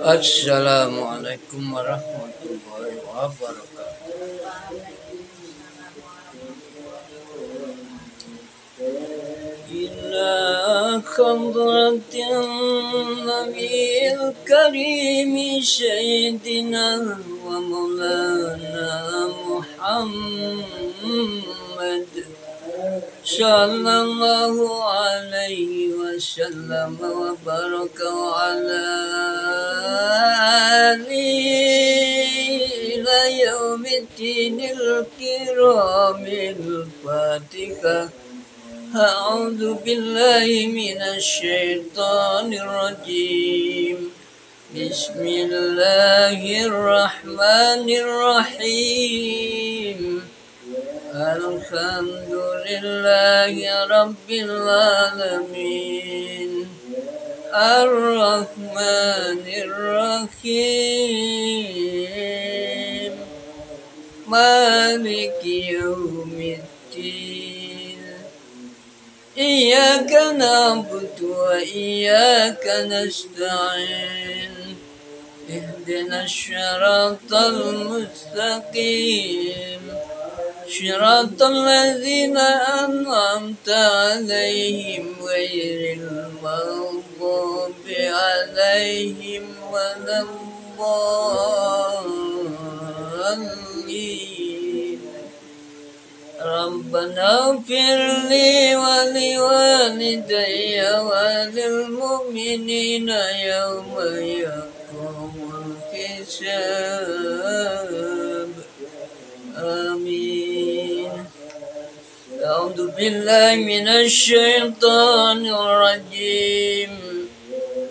Assalamualaikum warahmatullahi wabarakatuh. إلى خضرة النبي الكريم سيدنا ومولانا محمد صلى الله عليه وسلم وبارك على آله إلى يوم الدين الكرام الفاتحة. أعوذ بالله من الشيطان الرجيم. بسم الله الرحمن الرحيم. الحمد لله رب العالمين الرحمن الرحيم مالك يوم الدين إياك نعبد وإياك نستعين اهدنا الصراط المستقيم صراط الذين أنعمت عليهم غير المغضوب عليهم ولا الضالين. ربنا اغفر لي ولوالدي وللمؤمنين يوم يقوم الحساب. آمين. أعوذ بالله من الشيطان الرجيم.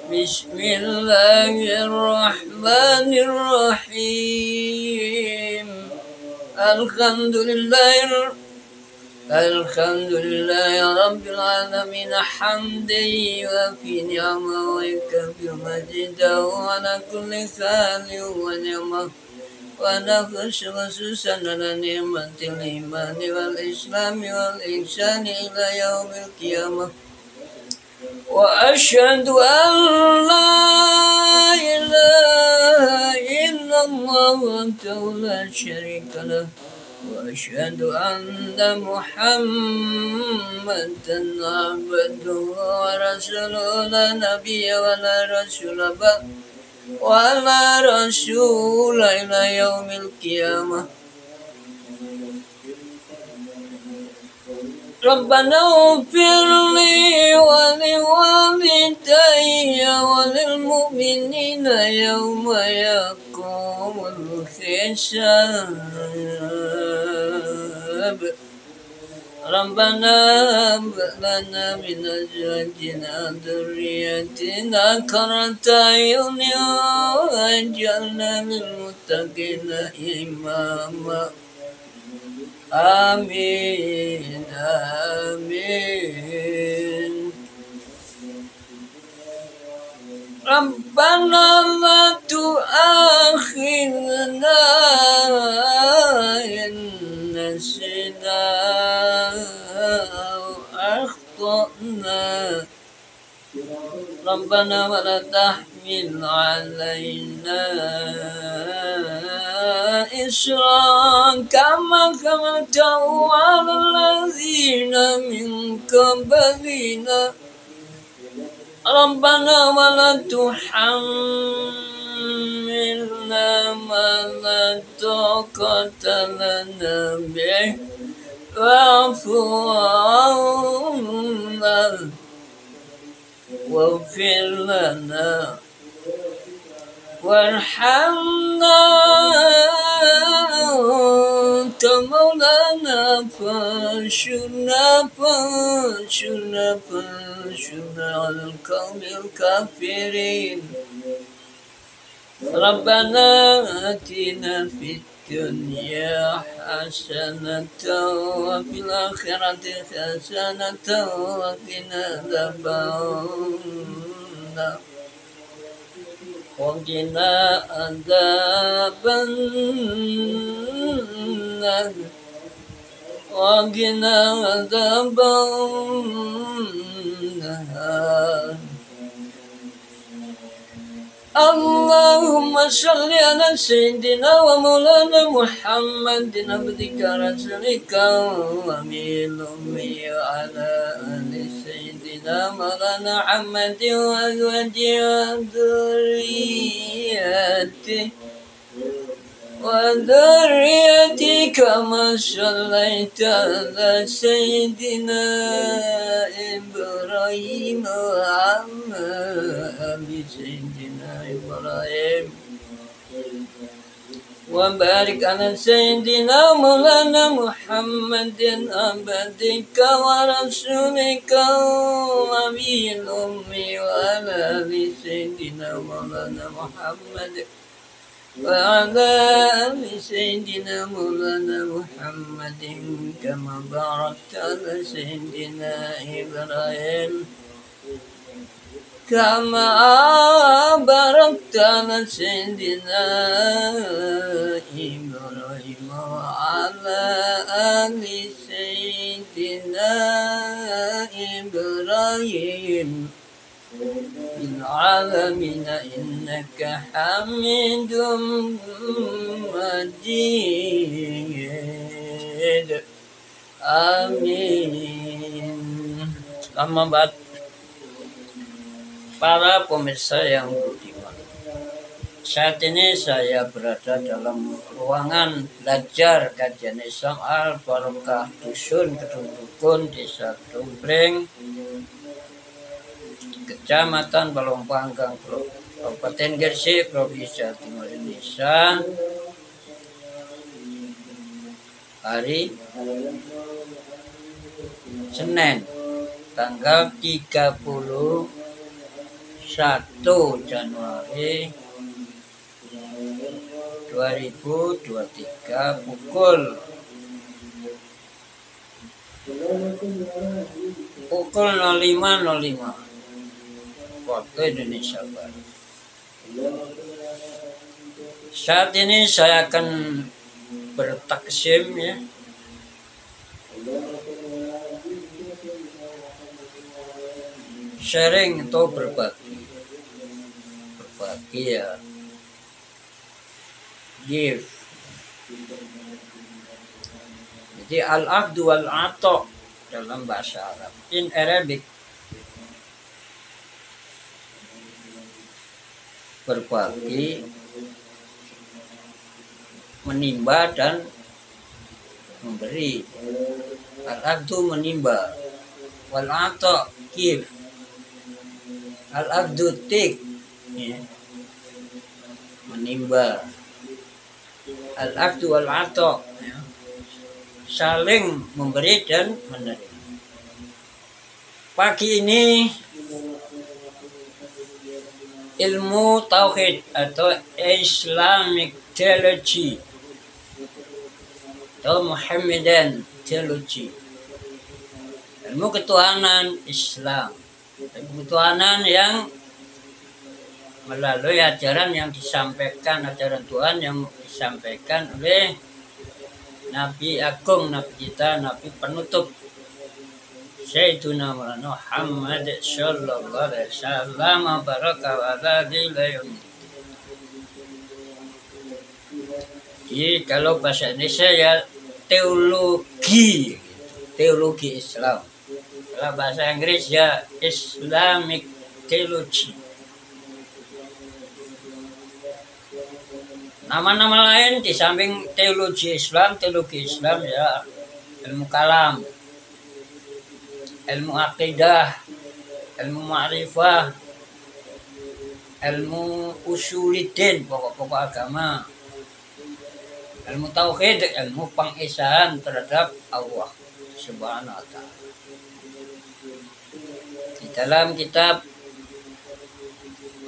بسم الله الرحمن الرحيم. الحمد لله رب العالمين حمدا وفي نعمه ويكفي مجده على كل حال ونعمه ونفس خصوصا على نعمة الإيمان والإسلام والإحسان إلى يوم القيامة. وأشهد أن لا إله إلا الله وحده لا شريك له وأشهد أن محمدا عبده ورسوله لا نبي ولا رسول بعد ولا رسول إلى يوم القيامة. ربنا اغفر لي ولوالدي وللمؤمنين يوم يقوم الحساب. ربنا هب لنا من أزواجنا وذرياتنا قرة أعين واجعلنا للمتقين إماما. آمين آمين. ربنا لا تؤاخذنا إن نسينا أو أخطأنا. ربنا ولا تحمل علينا إصرا كما حملته على الذين من قبلنا. ربنا ولا تحملنا ما لا طاقة لنا به واعف عنا واغفر لنا وارحمنا أنت مولانا فانصرنا على القوم الكافرين. ربنا آتنا في الدنيا حسنة وفي الآخرة حسنة وقنا عذاب النار وقنا عذاب النار وقنا عذاب النار. Allahumma salli ala sayyidina wa maulana Muhammadin abdika rasulika wa minummi wa ala ali sayyidina maulana Muhammadin wa azwaji wa dhurriyyati كما صليت على سيدنا إبراهيم وعلى آل سيدنا إبراهيم وبارك على سيدنا مولانا محمد عبدك ورسولك ونبي الأمي وعلى آل سيدنا مولانا محمد وعلى آل سيدنا مولانا محمد كما باركت على سيدنا إبراهيم كما باركت على سيدنا إبراهيم وعلى آل سيدنا إبراهيم في العالمين إنك حميد مجيد آمين. Selamat para pemirsa yang budiman. Saat ini saya berada dalam ruangan belajar kajian Islam Al-Barokah Dusun Kedung Dukun, Desa Dumbreng, Kecamatan Balongpanggang, Kabupaten Gresik, Provinsi Jawa Timur, Indonesia. Hari Senin, tanggal 31 Januari 2023 pukul 05.05 waktu Indonesia Barat. Saat ini saya akan bertaksim ya. Sharing atau berbagi ya, give. Jadi al-aqdu wal-ata dalam bahasa Arab, in Arabic, berbagi, menimba dan memberi. Al-aqdu menimba, wal-ata give. Al-aqdu take ya, menimba. Al-aqdu wal-ata ya, saling memberi dan menerima. Pagi ini ilmu tauhid atau Islamic theology atau Muhammadan theology, ilmu ketuhanan Islam, ketuhanan yang melalui ajaran yang disampaikan, ajaran Tuhan yang disampaikan oleh Nabi Agung, Nabi kita, Nabi penutup Sayyiduna Muhammad sallallahu alaihi wasallam baraka wa alihi. Jadi kalau bahasa Indonesia ya teologi, teologi Islam. Kalau bahasa Inggris ya Islamic theology. Nama-nama lain di samping teologi Islam ya ilmu kalam, ilmu akidah, ilmu ma'rifah, ilmu usulidin, pokok-pokok agama, ilmu tauhid, ilmu pengesaan terhadap Allah Subhanahu wa ta'ala. Di dalam kitab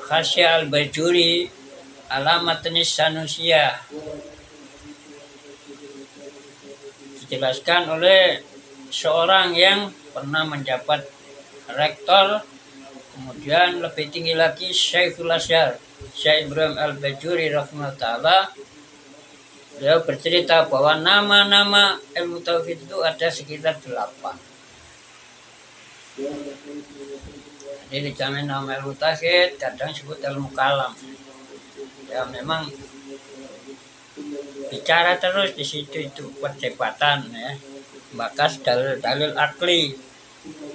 Khasya al-Bajuri Alamat Sanusia dijelaskan oleh seorang yang pernah menjabat rektor, kemudian lebih tinggi lagi Syekhul Azhar, Syekh Ibrahim al-Bajuri rahimahullah. Beliau bercerita bahwa nama-nama ilmu tauhid itu ada sekitar 8. Jadi dijamin nama ilmu tauhid, kadang disebut ilmu kalam. Ya memang bicara terus di situ itu perdebatan ya, bakas dalil-dalil akli,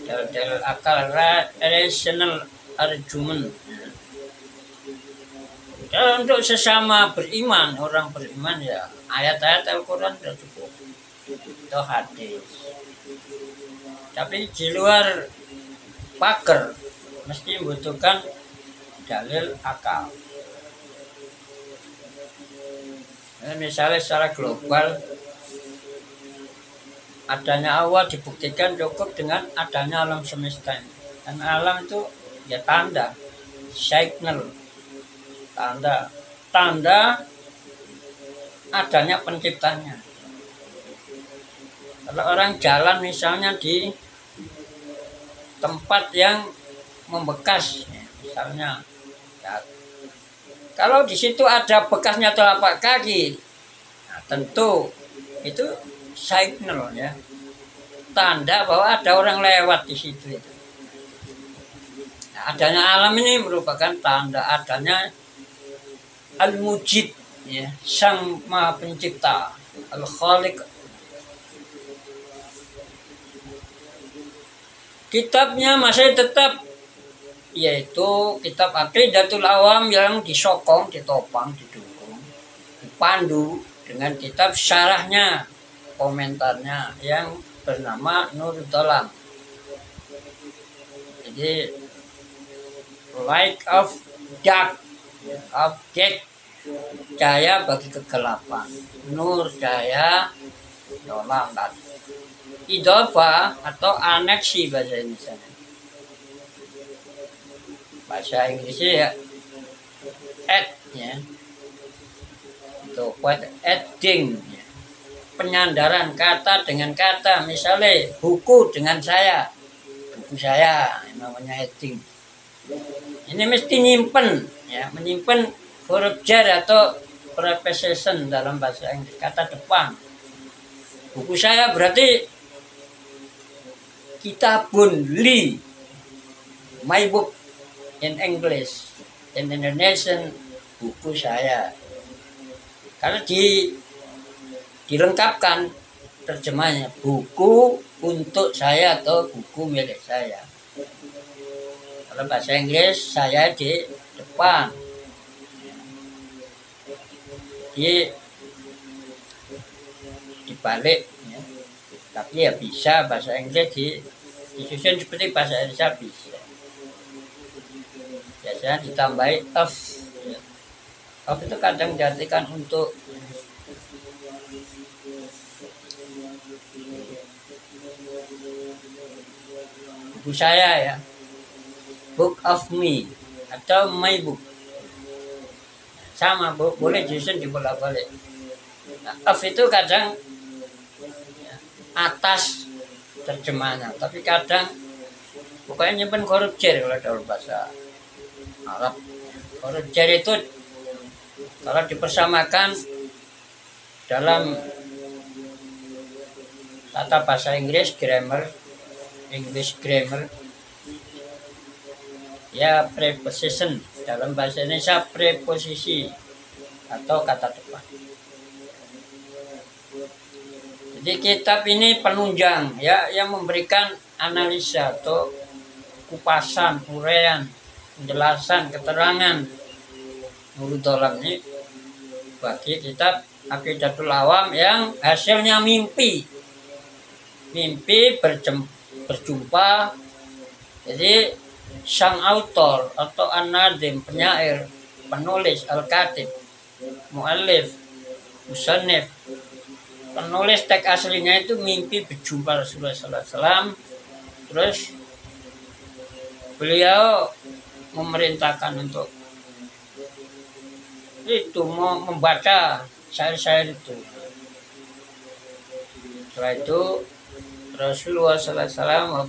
dalil-dalil akal, rational argument. Kalau untuk sesama beriman, orang beriman ya ayat-ayat Al-Quran sudah cukup, itu hadis. Tapi di luar pagar mesti membutuhkan dalil akal. Nah, misalnya secara global adanya Allah dibuktikan cukup dengan adanya alam semesta ini. Dan alam itu ya tanda, signal, tanda adanya penciptanya. Kalau orang jalan misalnya di tempat yang membekas, misalnya, ya, kalau di situ ada bekasnya telapak kaki, nah, tentu itu signal ya, tanda bahwa ada orang lewat di situ. Nah, adanya alam ini merupakan tanda adanya Al-Mujid, ya, Sang Maha Pencipta, Al-Khaliq. Kitabnya masih tetap yaitu kitab Aqidatul Awam yang disokong, ditopang, didukung, dipandu dengan kitab syarahnya, komentarnya yang bernama Nur Dolam. Jadi light of dark, objek cahaya bagi kegelapan, nur cahaya dolam tadi. Idofa atau aneksi bahasa Indonesia. Bahasa Inggrisnya ya add ya. Itu buat adding ya. Penyandaran kata dengan kata, misalnya buku dengan saya, buku saya, namanya adding. Ini mesti nyimpen ya, menyimpan huruf jar atau preposition dalam bahasa Inggris, kata depan. Buku saya berarti kitabun li, my book in English, in Indonesian, buku saya. Kalau dilengkapkan terjemahnya, buku untuk saya atau buku milik saya. Kalau bahasa Inggris, saya di depan. Dibalik ya. Tapi ya bisa bahasa Inggris disusun seperti bahasa Indonesia bisa. Biasanya ditambahi of ya. Of itu kadang diartikan untuk. Buku saya ya, book of me atau my book, sama boleh disusun dibolak-balik. Nah, of itu kadang ya, atas terjemahnya, tapi kadang pokoknya nyimpen huruf jar kalau dalam bahasa Arab. Huruf jar itu kalau dipersamakan dalam tata bahasa Inggris, English grammar ya, preposition, dalam bahasa Indonesia preposisi atau kata depan. Jadi kitab ini penunjang ya, yang memberikan analisa atau kupasan, uraian, penjelasan, keterangan Nurul Dolam ini bagi kitab Aqidatul Awam yang hasilnya mimpi berjumpa. Jadi sang autor atau an-nadim, penyair, penulis, al-katib, mu'allif, musannif, penulis teks aslinya itu mimpi berjumpa Rasulullah SAW. Terus beliau memerintahkan untuk itu mau membaca syair-syair itu. Setelah itu Rasulullah SAW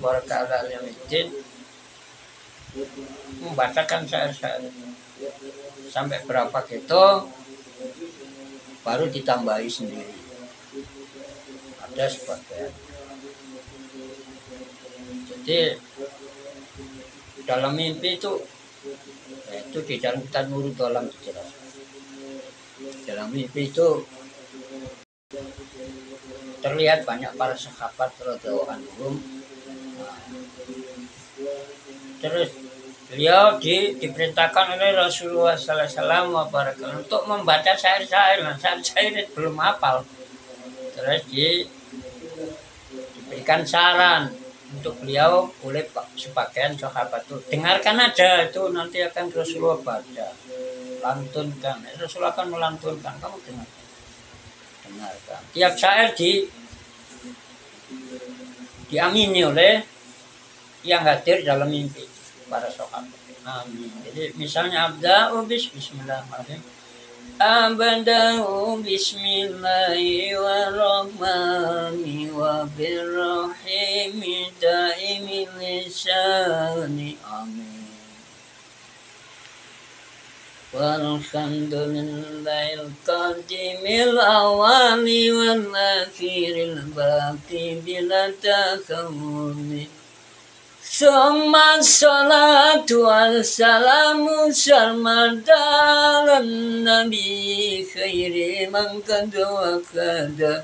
membacakan syair-syair sampai berapa gitu, baru ditambahi sendiri. Ada sebagian. Jadi dalam mimpi itu di dalam kitab Nurul Dolam dijelaskan. mimpi itu terlihat banyak para sahabat radhiyallahu anhum. Terus beliau diperintahkan oleh Rasulullah SAW untuk membaca syair-syair. Nah, syair-syair belum hafal. Terus diberikan saran untuk beliau boleh sebagian sahabat itu dengarkan aja, itu nanti akan Rasulullah baca, lantunkan. Rasulullah akan melantunkan, kamu dengarkan. Tiap syair diamini oleh yang hadir dalam mimpi para sahabat. Amin. Jadi misalnya abda'u bismillahirrahmanirrahim. Abda'u bismillahirrahmanirrahim wa birrahimi daimil lisani. Amin. Walhamdulillahil qadimil awali wal akhiril baqi bila takamuni. Summa salatu wassalamu sarmadalan nabi khairi man kada wa kada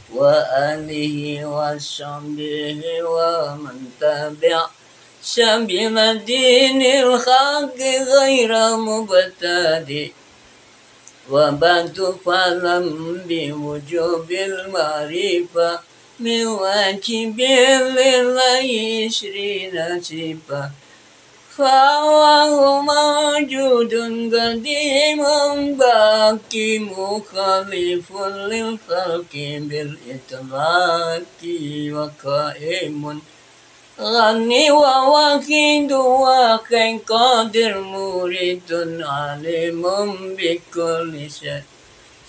wa alihi wa sahbihi wa man tabi'a sabila dinil haqqi ghaira mubtadi wa ba'du falam bi wujubil ma'rifah min wajibillahi isri nasibah fawahu mawjudun qadimun baqi mukhalifun lil khalqi bil itlaqi wa qaimun ghani wa wakidu wa kain qadir muridun alimun bikulli syai'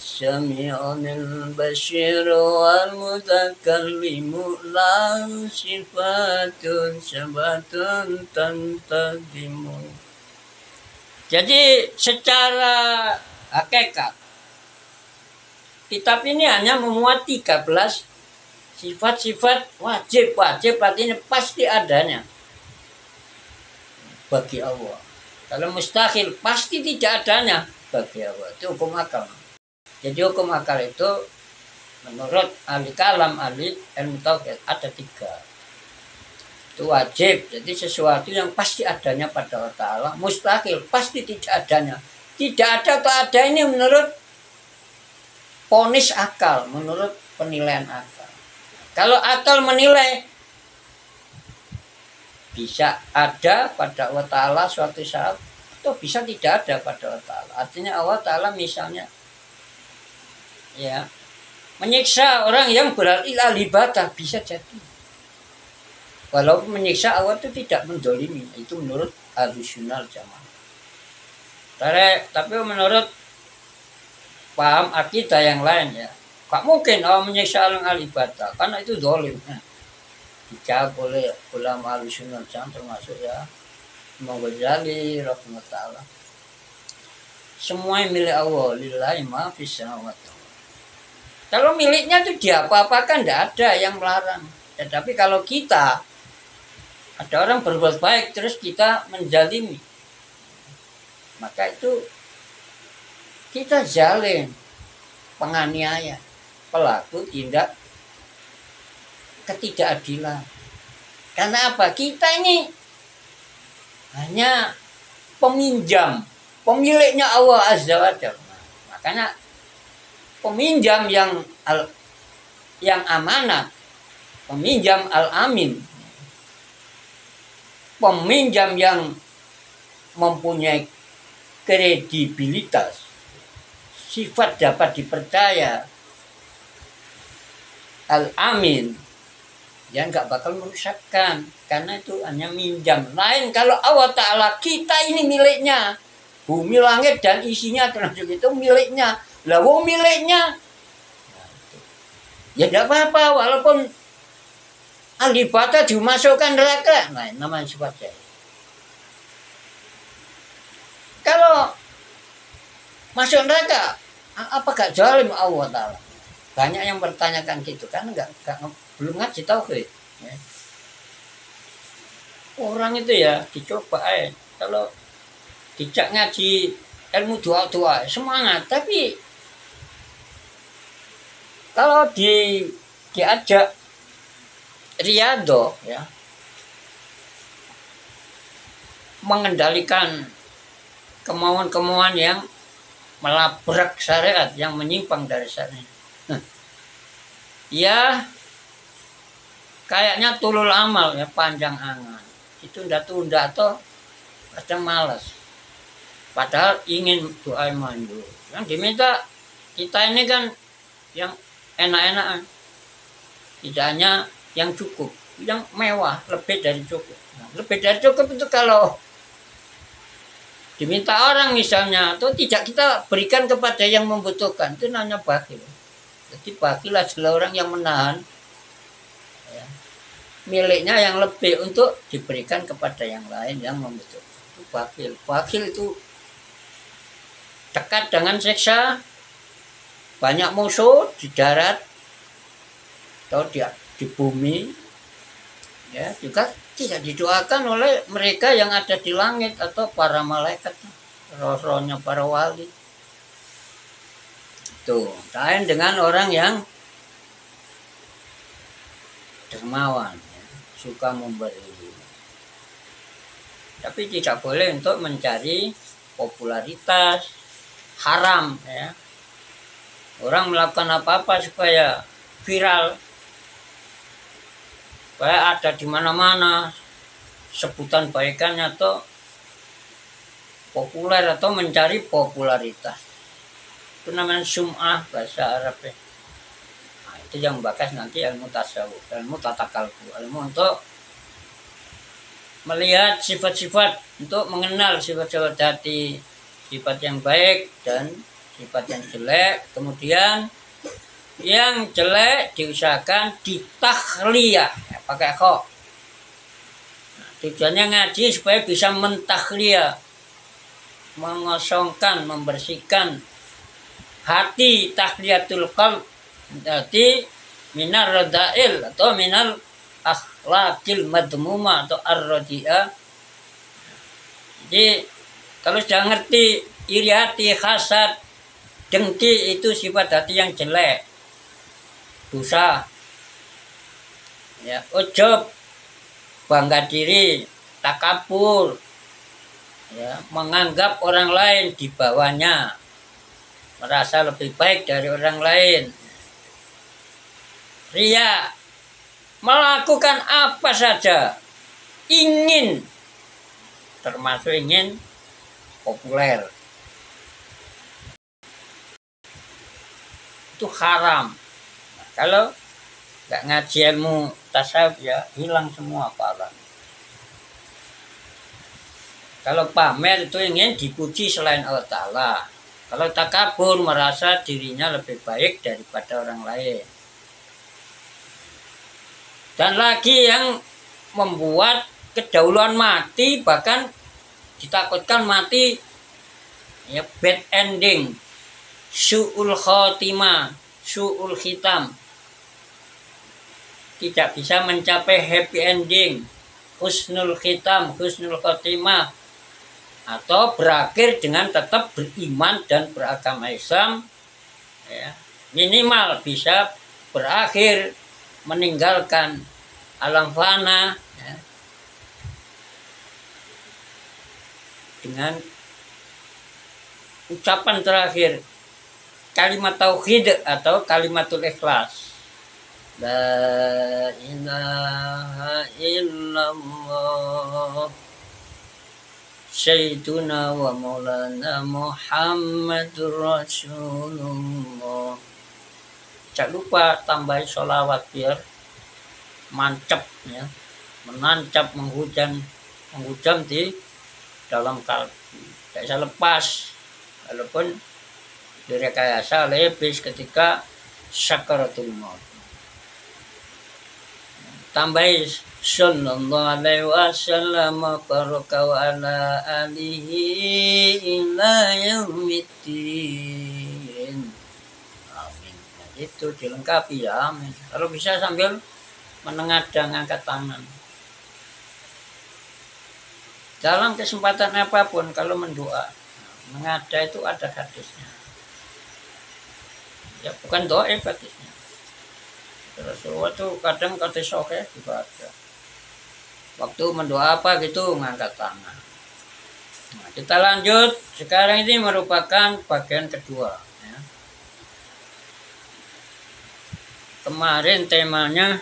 Sami'unil basyir wal mutakallimu la sifatun sabatun tantadimu. Jadi secara hakikat kitab ini hanya memuat 13 sifat-sifat wajib artinya pasti adanya bagi Allah. Kalau mustahil pasti tidak adanya bagi Allah. Itu hukum akal. Jadi hukum akal itu menurut ahli kalam, ahli ilmu tauhid ada 3. Itu wajib, jadi sesuatu yang pasti adanya pada Allah Ta'ala. Mustahil, pasti tidak adanya. Tidak ada atau ada ini menurut ponis akal, menurut penilaian akal. Kalau akal menilai bisa ada pada Allah Ta'ala suatu saat, atau bisa tidak ada pada Allah Ta'ala. Artinya Allah Ta'ala misalnya ya menyiksa orang yang beralih ibadah bisa jadi, walaupun menyiksa Allah itu tidak mendolimi. Itu menurut Ahlussunnah Jamaah. Tapi menurut paham akidah yang lain ya, gak mungkin Allah menyiksa orang ahli ibadah karena itu dolim. Dijawab oleh ulama Ahlussunnah Jamaah termasuk ya Imam Ghazali rahimahullah. Semua yang milik Allah, lillahi ma fis samawati. Kalau miliknya itu diapa-apakan, tidak ada yang melarang. Tetapi kalau kita, ada orang berbuat baik, terus kita menjalimi, maka itu kita zalim, penganiaya, pelaku tindak ketidakadilan. Karena apa? Kita ini hanya peminjam, pemiliknya Allah Azza wa Jalla. Makanya peminjam yang amanah, peminjam al-amin, peminjam yang mempunyai kredibilitas, sifat dapat dipercaya, al-amin, yang nggak bakal merusakkan, karena itu hanya minjam. Lain kalau Allah Ta'ala, kita ini miliknya, bumi langit dan isinya termasuk itu miliknya. Lah wong miliknya ya tidak apa-apa walaupun ahli ibadah dimasukkan neraka. Nah, namanya sifat saya. Kalau masuk neraka, apa gak zalim Allah Ta'ala? Banyak yang bertanyakan gitu kan, belum ngaji tauhid ya. Orang itu ya dicoba kalau tidak ngaji ilmu doa semangat, tapi kalau diajak riyadhah ya, mengendalikan kemauan-kemauan yang melabrak syariat, yang menyimpang dari syariat. Ya kayaknya tulul amal ya, panjang angan. Itu tunda atau kadang malas. Padahal ingin doa manjur. Yang diminta kita ini kan yang enak-enakan. Tidak hanya yang cukup, yang mewah, lebih dari cukup. Nah, lebih dari cukup itu kalau diminta orang misalnya, atau tidak kita berikan kepada yang membutuhkan, itu namanya bakhil. Jadi bakhil adalah orang yang menahan ya, miliknya yang lebih untuk diberikan kepada yang lain yang membutuhkan. Itu bakhil. Bakhil itu dekat dengan siksa, banyak musuh di darat atau di bumi, ya juga tidak didoakan oleh mereka yang ada di langit atau para malaikat, roh-rohnya para wali. Tuh, lain dengan orang yang dermawan, ya, suka memberi. Tapi tidak boleh untuk mencari popularitas, haram ya. Orang melakukan apa-apa supaya viral, supaya ada di mana-mana sebutan baikannya atau populer atau mencari popularitas. Itu namanya sum'ah bahasa Arab ya. Nah, itu yang membahas nanti ilmu tasawuf, ilmu tata kalbu, ilmu untuk melihat sifat-sifat, untuk mengenal sifat-sifat hati, sifat yang baik dan sifat yang jelek. Kemudian yang jelek diusahakan ditakhliyah ya, pakai kho. Nah, tujuannya ngaji supaya bisa mentakhliyah, mengosongkan, membersihkan hati, tahliyatul qalb, jadi minar radail atau minal akhlaqil madmumah atau ar-radi'ah. Jadi kalau sudah ngerti iri hati, hasad, dengki, itu sifat hati yang jelek, dosa ya. Ujub, bangga diri, takabur ya, menganggap orang lain di bawahnya, merasa lebih baik dari orang lain. Riya, melakukan apa saja ingin, termasuk ingin populer, itu haram. Nah, kalau nggak ngaji ilmu tasawuf ya hilang semua pahala. Kalau pamer itu ingin dipuji selain Allah Ta'ala. Kalau takabur merasa dirinya lebih baik daripada orang lain. Dan lagi yang membuat kedahuluan mati, bahkan ditakutkan mati ya, bad ending, su'ul khotimah, su'ul khitam, tidak bisa mencapai happy ending, husnul khitam, husnul khotimah, atau berakhir dengan tetap beriman dan beragama Islam ya, minimal bisa berakhir meninggalkan alam fana ya, dengan ucapan terakhir kalimat tauhid atau kalimatul ikhlas, la ilaha illallah Sayyiduna wa maulana Muhammadur Rasulullah. Jangan lupa tambahin sholawat biar mancap ya, menancap, menghujam di dalam kalbu. Tidak bisa lepas walaupun direkayasa oleh iblis ketika sakaratul maut. Tambahin sallallahu alaihi wasallam baraka wa ala alihi ila yaumiddin. Amin. Itu dilengkapi ya, amin. Kalau bisa sambil menengadang, angkat tangan. Dalam kesempatan apapun kalau mendoa, mengada itu ada hadisnya. Ya bukan doa hadisnya. Rasulullah tuh kadang kata soke juga ada. Waktu mendoa apa gitu ngangkat tangan. Nah, kita lanjut. Sekarang ini merupakan bagian kedua. Ya. Kemarin temanya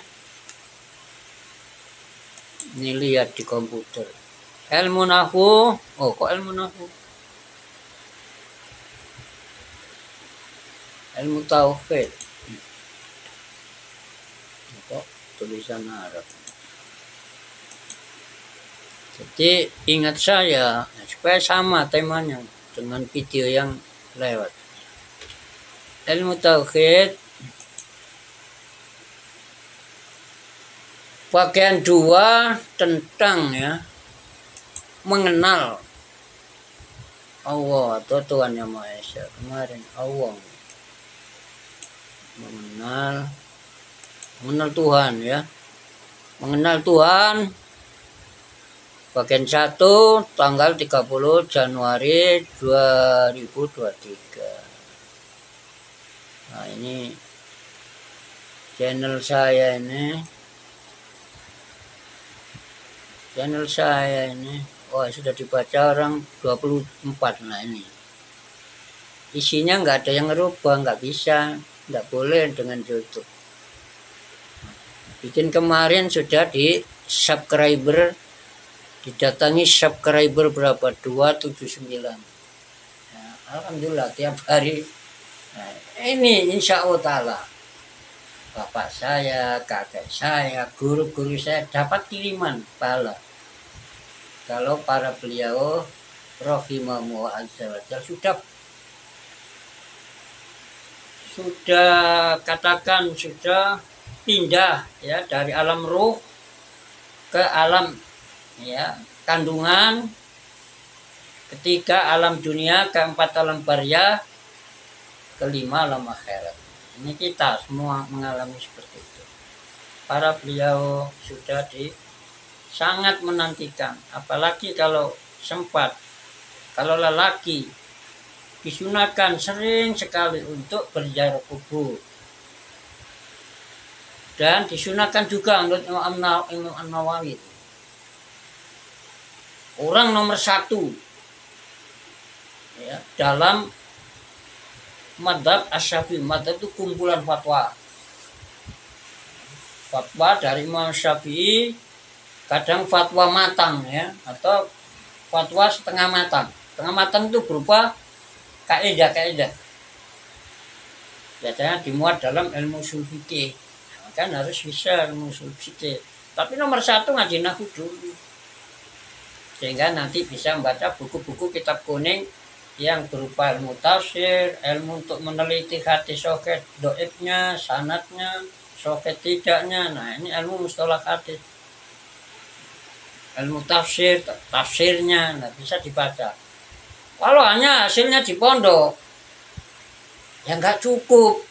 ini lihat di komputer. Ilmu nahwu. Oh, kok ilmu nahwu? Ilmu tauhid. Kok tulisan Arab? Jadi ingat saya supaya sama temanya dengan video yang lewat. Ilmu tauhid bagian 2 tentang ya mengenal Allah atau Tuhan Yang Maha Esa. Kemarin Allah mengenal Tuhan ya. Mengenal Tuhan bagian 1 tanggal 30 Januari 2023. Nah, ini channel saya ini. Oh, sudah dibaca orang 24. Nah, ini isinya nggak ada yang ngerubah, nggak bisa, nggak boleh dengan YouTube. Bikin kemarin sudah di subscriber, didatangi subscriber berapa? 279. Nah, alhamdulillah tiap hari. Nah, ini insya Allah ta'ala bapak saya, kakek saya, guru-guru saya dapat kiriman pahala. Kalau para beliau rahimahumullah azza wa jalla sudah katakan sudah pindah ya dari alam ruh ke alam ya kandungan, ketiga alam dunia, keempat alam barzah, kelima alam akhirat. Ini kita semua mengalami seperti itu. Para beliau sudah sangat menantikan, apalagi kalau sempat, kalau lelaki disunahkan sering sekali untuk berziarah kubur. Dan disunahkan juga menurut Imam An-Nawawi. Orang nomor 1 ya, dalam madhab Asy-Syafi'i. Madhab itu kumpulan fatwa. Fatwa dari Imam Syafi'i, kadang fatwa matang ya, atau fatwa setengah matang. Setengah matang itu berupa kaidah-kaidah. Biasanya dimuat dalam ilmu ushul fikih. Kan harus bisa ilmu ushul fikih. Tapi nomor 1 ngaji nahwu dulu. Sehingga nanti bisa membaca buku-buku kitab kuning yang berupa ilmu tafsir, ilmu untuk meneliti hadis sahih dhaifnya, sanadnya, sahih tidaknya. Nah, ini ilmu mustalah hadis. Ilmu tafsir, tafsirnya, nah bisa dibaca. Kalau hanya hasilnya di pondok, ya nggak cukup.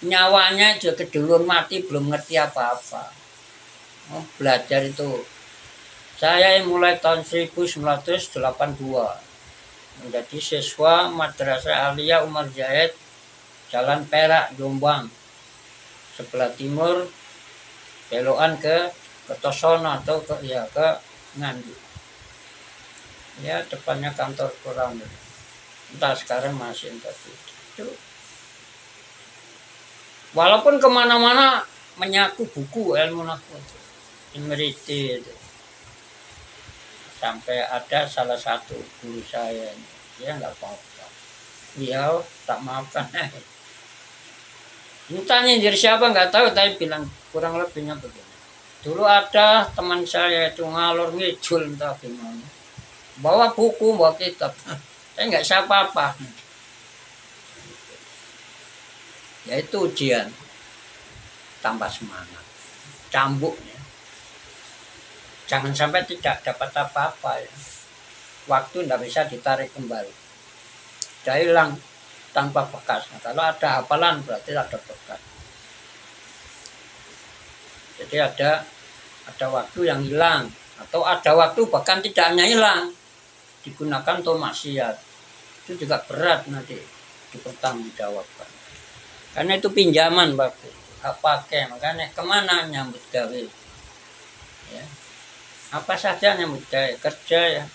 Nyawanya juga kedulur mati, belum ngerti apa-apa. Belajar itu. Saya mulai tahun 1982 menjadi siswa Madrasah Aliyah Umar Zaid, Jalan Perak, Jombang. Sebelah timur, belokan ke Tosono atau ke Nganjuk. Ya, depannya kantor kurang. Entah sekarang masih entah itu. Walaupun kemana-mana menyaku buku ilmu nahwu itu, Imriti itu. Sampai ada salah satu guru saya, dia nggak apa-apa, dia tak maafkan. Entahnya dari siapa nggak tahu, tapi bilang kurang lebihnya begini. Dulu ada teman saya itu ngalor ngidul entah gimana, bawa buku, bawa kitab, saya nggak siapa-apa. Ya itu ujian, tambah semangat, cambuknya. Jangan sampai tidak dapat apa-apa ya. Waktu tidak bisa ditarik kembali. Sudah hilang tanpa bekas. Nah, kalau ada hafalan berarti ada bekas. Jadi ada waktu yang hilang, atau ada waktu bahkan tidak hanya hilang, digunakan untuk maksiat. Itu juga berat nanti dipertanggungjawabkan. Karena itu pinjaman, Bapak. gak pakai, makanya kemana nyambut gawe ya, apa saja nyambut gawe, kerja ya,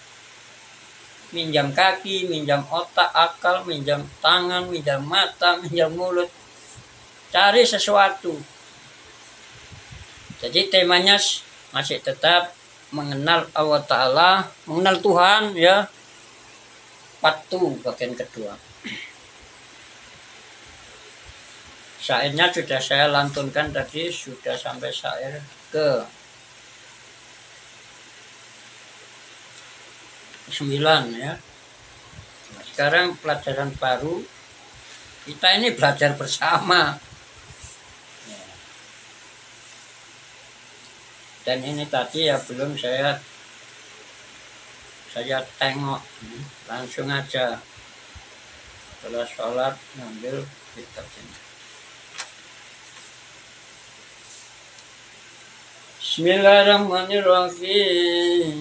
minjam kaki, minjam otak, akal, minjam tangan, minjam mata, minjam mulut, cari sesuatu. Jadi temanya masih tetap mengenal Allah Ta'ala, mengenal Tuhan ya. Patu bagian kedua. Syairnya sudah saya lantunkan tadi, sudah sampai syair ke 9 ya. Nah, sekarang pelajaran baru, kita ini belajar bersama. Dan ini tadi ya belum saya tengok, langsung aja setelah sholat ngambil kitab ini. Bismillahirrahmanirrahim.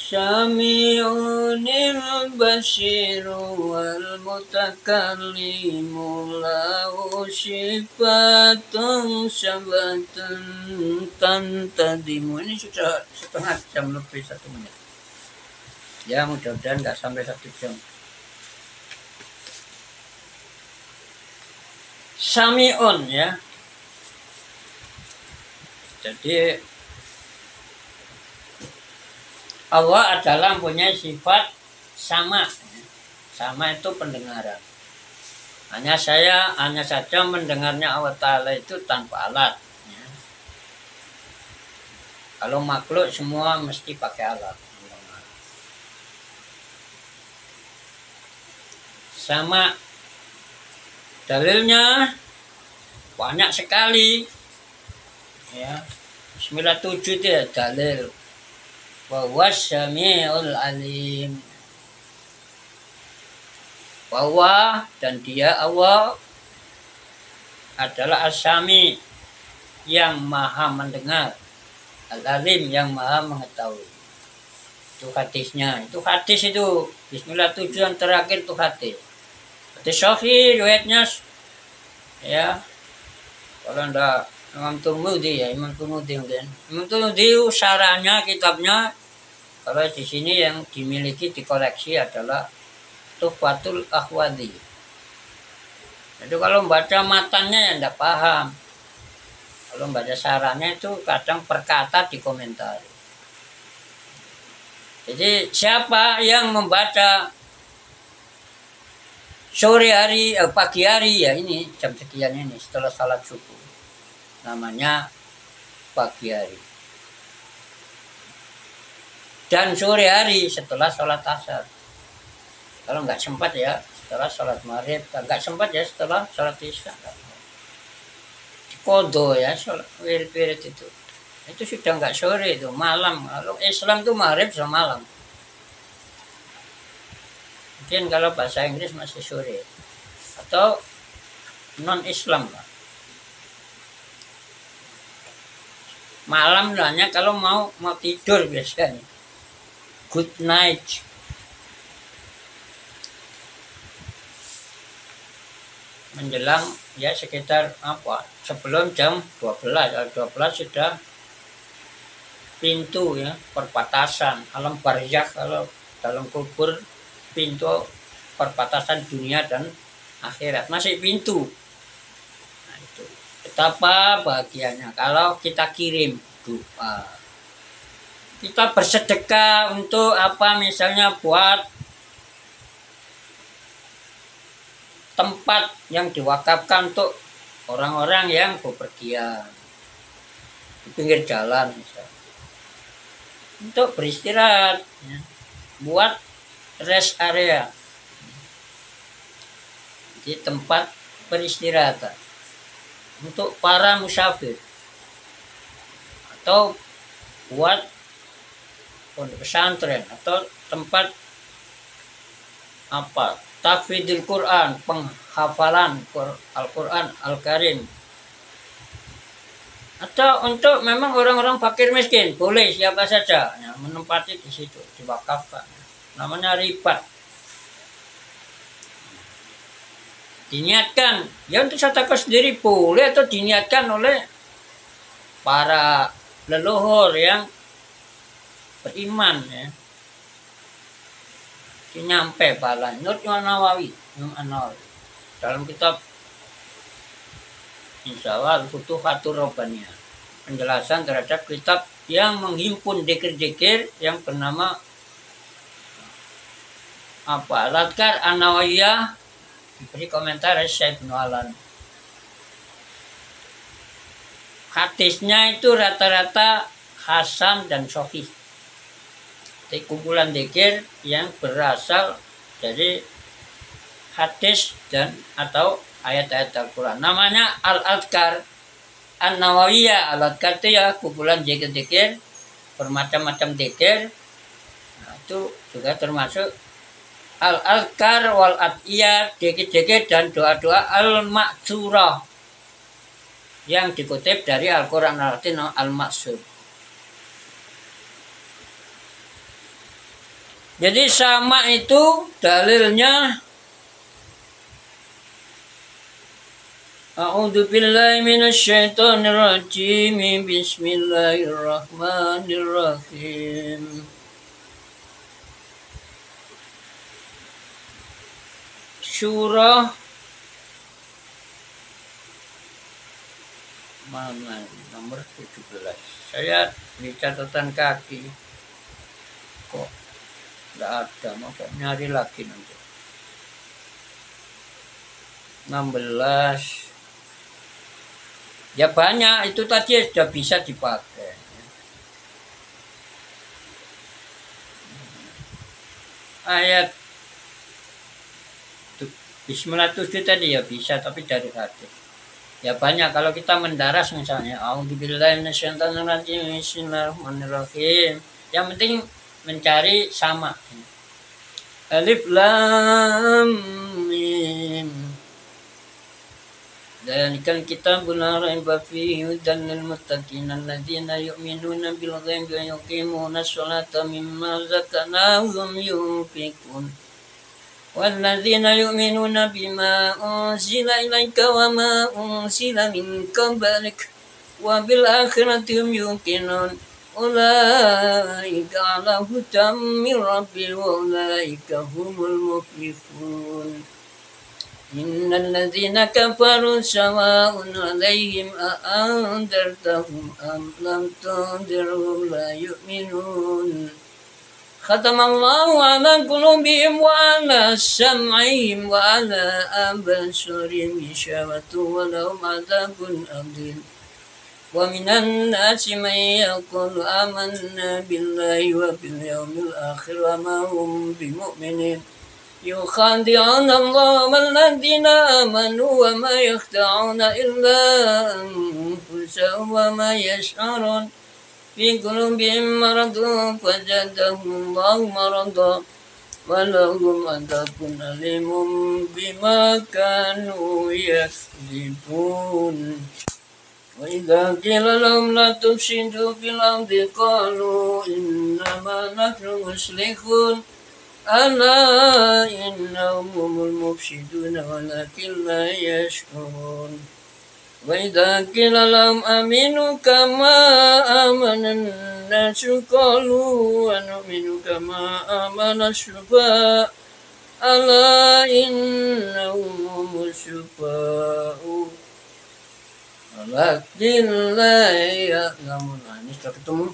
Sami'unil basiru wal mutakallimu lahu sifatun sabatun tantadimu. Ini sudah setengah jam lebih 1 menit. Ya mudah-mudahan nggak sampai 1 jam. Sami'un ya. Jadi Allah adalah punya sifat sama. Sama itu pendengaran. Hanya saja mendengarnya Allah Ta'ala itu tanpa alat. Ya. Kalau makhluk semua mesti pakai alat. Sama. Dalilnya banyak sekali. Ya. Bismillah 7 itu ya dalil. Wa wasyami'ul alim. Bahwa dan dia Allah adalah As-Sami yang maha mendengar, Al-Alim yang maha mengetahui. Itu hadisnya. Itu hadis itu. Bismillah 7 yang terakhir itu hadis. Hadis sahih riwayatnya ya. Kalau enggak Imam Tirmidzi ya, Imam Tirmidzi mungkin. Imam Tirmidzi syarahnya kitabnya kalau di sini yang dimiliki dikoleksi adalah Tuhfatul Ahwadhi. Jadi kalau membaca matanya ya enggak paham. Kalau membaca syarahnya itu kadang perkata dikomentari. Jadi siapa yang membaca sore hari, pagi hari ya ini jam sekian ini setelah salat subuh. Namanya pagi hari. Dan sore hari setelah sholat asar. Kalau nggak sempat ya setelah sholat maghrib, nggak sempat ya setelah sholat isya. Kodo ya sholat wirid-wirid itu sudah nggak sore itu malam. Kalau Islam itu maghrib sama malam. Mungkin kalau bahasa Inggris masih sore atau non Islam lah. Malam hanya kalau mau tidur biasanya. Good night. Menjelang ya sekitar sebelum jam 12. 12 sudah pintu ya perbatasan alam barzakh, kalau dalam kubur pintu perbatasan dunia dan akhirat masih pintu. Betapa bahagianya kalau kita kirim doa. Kita bersedekah untuk apa, misalnya buat tempat yang diwakafkan untuk orang-orang yang bepergian di pinggir jalan misalnya. Untuk beristirahat ya. Buat rest area. Di tempat peristirahatan untuk para musafir atau buat pondok pesantren atau tempat tahfidzul Quran, penghafalan Al-Quran Al-Karim, atau untuk memang orang-orang fakir miskin, boleh siapa saja yang menempati di situ diwakafkan, namanya ribat. diniatkan ya untuk sedekah sendiri boleh atau diniatkan oleh para leluhur yang beriman ya. Nyampe pahala Imam Nawawi dalam kitab Insya Allah Futuhatur Rabbaniyah, penjelasan terhadap kitab yang menghimpun zikir-zikir yang bernama Al-Adhkar An-Nawawiyah, diberi komentar Syekh Ibnu Alan. Hadisnya itu rata-rata hasan dan sahih. Kumpulan zikir yang berasal dari hadis dan atau ayat-ayat Al-Quran. Namanya Al-Adhkar An-Nawawiyah. Al-Adhkar itu ya kumpulan zikir-zikir, bermacam-macam zikir. Nah, itu juga termasuk Al-Adhkar wal Adiyah, zikir-zikir dan doa-doa al-ma'tsurah yang dikutip dari Al-Quran al-Maksur. Jadi sama itu dalilnya A'udzu billahi minasyaitonir rajim. Bismillahirrahmanirrahim. Surah mana nomor 17. Saya di catatan kaki kok nggak ada, mau nyari lagi nanti. 16 ya banyak, itu tadi sudah bisa dipakai. Ayat Bismillah 7 tadi ya bisa, tapi dari hati. Ya banyak kalau kita mendaras misalnya A'udzubillahi minasyaitonirrajim Bismillahirrahmanirrahim. Yang penting mencari sama. Alif Lam Mim. Dzalikal kitabul la raiba fihi hudan lil muttaqin alladzina yu'minuna bil ghaibi wa yuqimuna sholata mimma razaqnahum yunfiqun. والذين يؤمنون بما أنزل إليك وما أنزل من قبلك وبالآخرة هم يوقنون أولئك على هدى من ربهم وأولئك هم المفلحون إن الذين كفروا سواء عليهم أأنذرتهم أم لم تنذرهم لا يؤمنون ختم الله على قلوبهم وعلى سمعهم وعلى أبصارهم غشاوة ولهم عذاب أليم ومن الناس من يقول آمنا بالله وباليوم الآخر وما هم بمؤمنين يخادعون الله والذين آمنوا وما يخدعون إلا أنفسهم وما يشعرون في قلوبهم مرض فزادهم الله مرضا ولهم عذاب أليم بما كانوا يكذبون وإذا قيل لهم لا تفسدوا في الأرض قالوا إنما نحن مصلحون ألا إنهم هم المفسدون ولكن لا يشعرون وإذا قيل لهم آمنوا كما آمن الناس قالوا ونؤمن كما آمن السفهاء ألا إنهم هم السفهاء ولكن لا يعلمون. Ini sudah ketemu.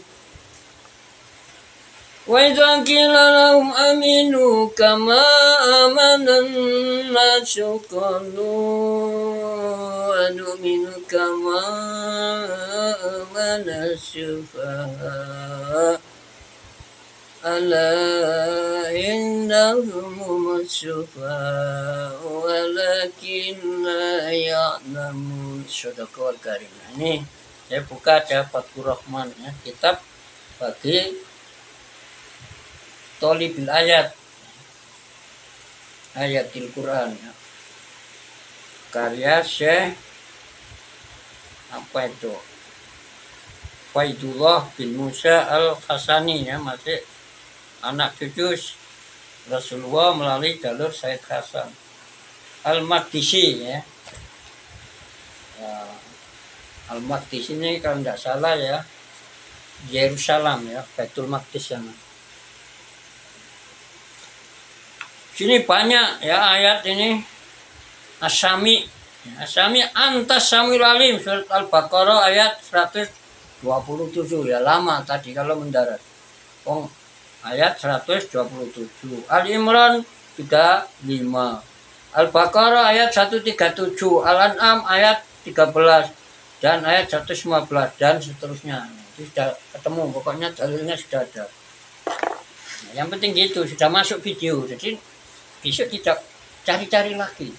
وإذا قيل لهم آمنوا كما آمن الناس قالوا ونؤمن كما آمن السفهاء ألا إنهم هم السفهاء ولكن لا يعلمون. Sadaqallahul Karim. Ini saya buka Fathur Rahman ya, kitab bagi Tolibil ayat ayatil Quran ya. Karya Syekh apa itu Faidullah bin Musa al-Hasani ya, masih anak cucu Rasulullah melalui jalur Said Hasan. Al-Maqdisi ya. Al-Maqdis ini kalau tidak salah ya Yerusalem ya, Baitul Maqdis sana. Sini banyak ya ayat ini Asami. Asami antas samil alim, surat Al-Baqarah ayat 127 ya, lama tadi kalau mendarat. Ayat 127. Al-Imran juga 5. Al-Baqarah ayat 137, Al-An'am ayat 13 dan ayat 115 dan seterusnya. Itu sudah ketemu, pokoknya dalilnya sudah ada. Nah, yang penting gitu, sudah masuk video. Jadi besok tidak cari-cari lagi.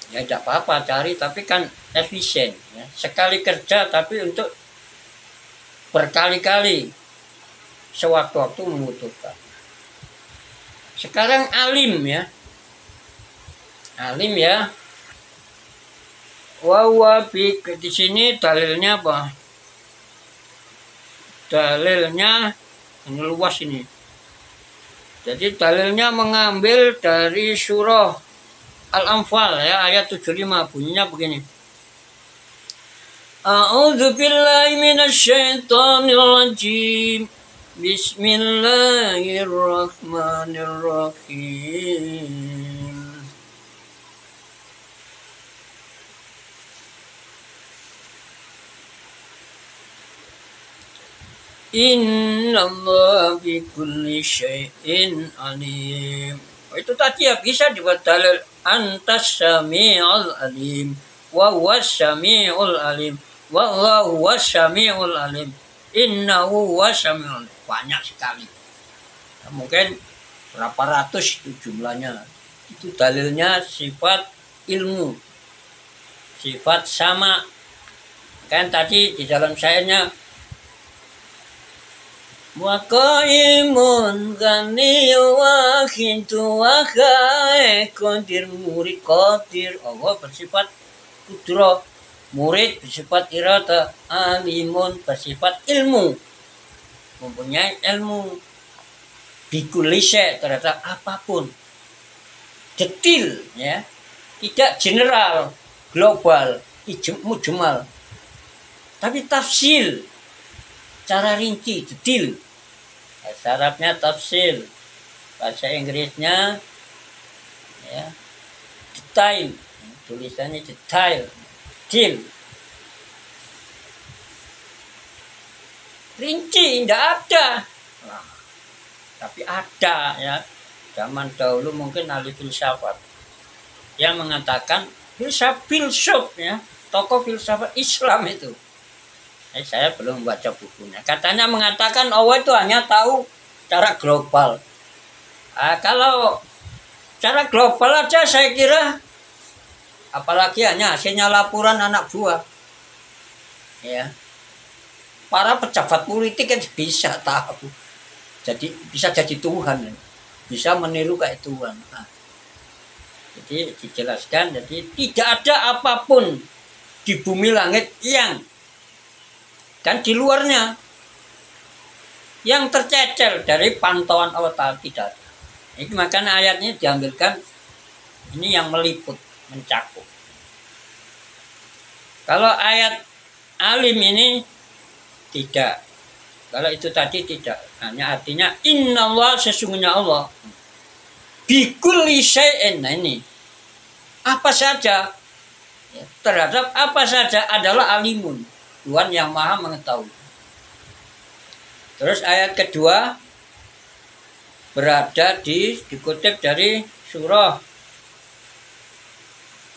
Ya tidak apa-apa cari, tapi kan efisien ya. Sekali kerja tapi untuk berkali-kali sewaktu-waktu membutuhkan. Sekarang alim ya. Alim ya. Wawabi di sini dalilnya apa? Dalilnya ini luas ini. Jadi dalilnya mengambil dari surah Al-Anfal ya, ayat 75, bunyinya begini. A'udzu billahi minasyaitonir rajim. Bismillahirrahmanirrahim. Innallaha bikulli syai'in alim. Itu tadi ya bisa dibuat dalil antas sami'ul alim wa huwas sami'ul alim wallahu huwas sami'ul alim innahu huwas sami'ul alim. Banyak sekali ya, mungkin berapa ratus itu jumlahnya. Itu dalilnya sifat ilmu, sifat sama. Kan tadi di dalam syairnya wa qaimun gani wa khintu wa khae qadir murid qadir. Allah bersifat kudro, murid bersifat irada, alimun bersifat ilmu, mempunyai ilmu bikulise terhadap apapun, detil ya, tidak general global mujmal, tapi tafsil cara rinci detil. Bahasa Arabnya tafsil, bahasa Inggrisnya ya detail, tulisannya detail, detil, rinci tidak ada. Nah, tapi ada ya, zaman dahulu mungkin ahli filsafat yang mengatakan filsuf ya, tokoh filsafat Islam itu. Saya belum baca bukunya. Katanya mengatakan Allah itu hanya tahu cara global. Kalau cara global aja saya kira, apalagi hanya hasilnya laporan anak buah. Ya, para pejabat politik kan bisa tahu. Jadi bisa jadi Tuhan, bisa meniru kayak Tuhan. Nah, jadi dijelaskan, jadi tidak ada apapun di bumi langit yang dan di luarnya yang tercecer dari pantauan Allah Ta'ala, tidak ada. Itu makanya ayatnya diambilkan ini yang meliput, mencakup. Kalau ayat alim ini tidak. Kalau itu tadi tidak. Hanya artinya innallah, sesungguhnya Allah bikulli syai'in. Nah ini apa saja ya, terhadap apa saja adalah alimun, Tuhan yang maha mengetahui. Terus ayat kedua berada dikutip dari surah.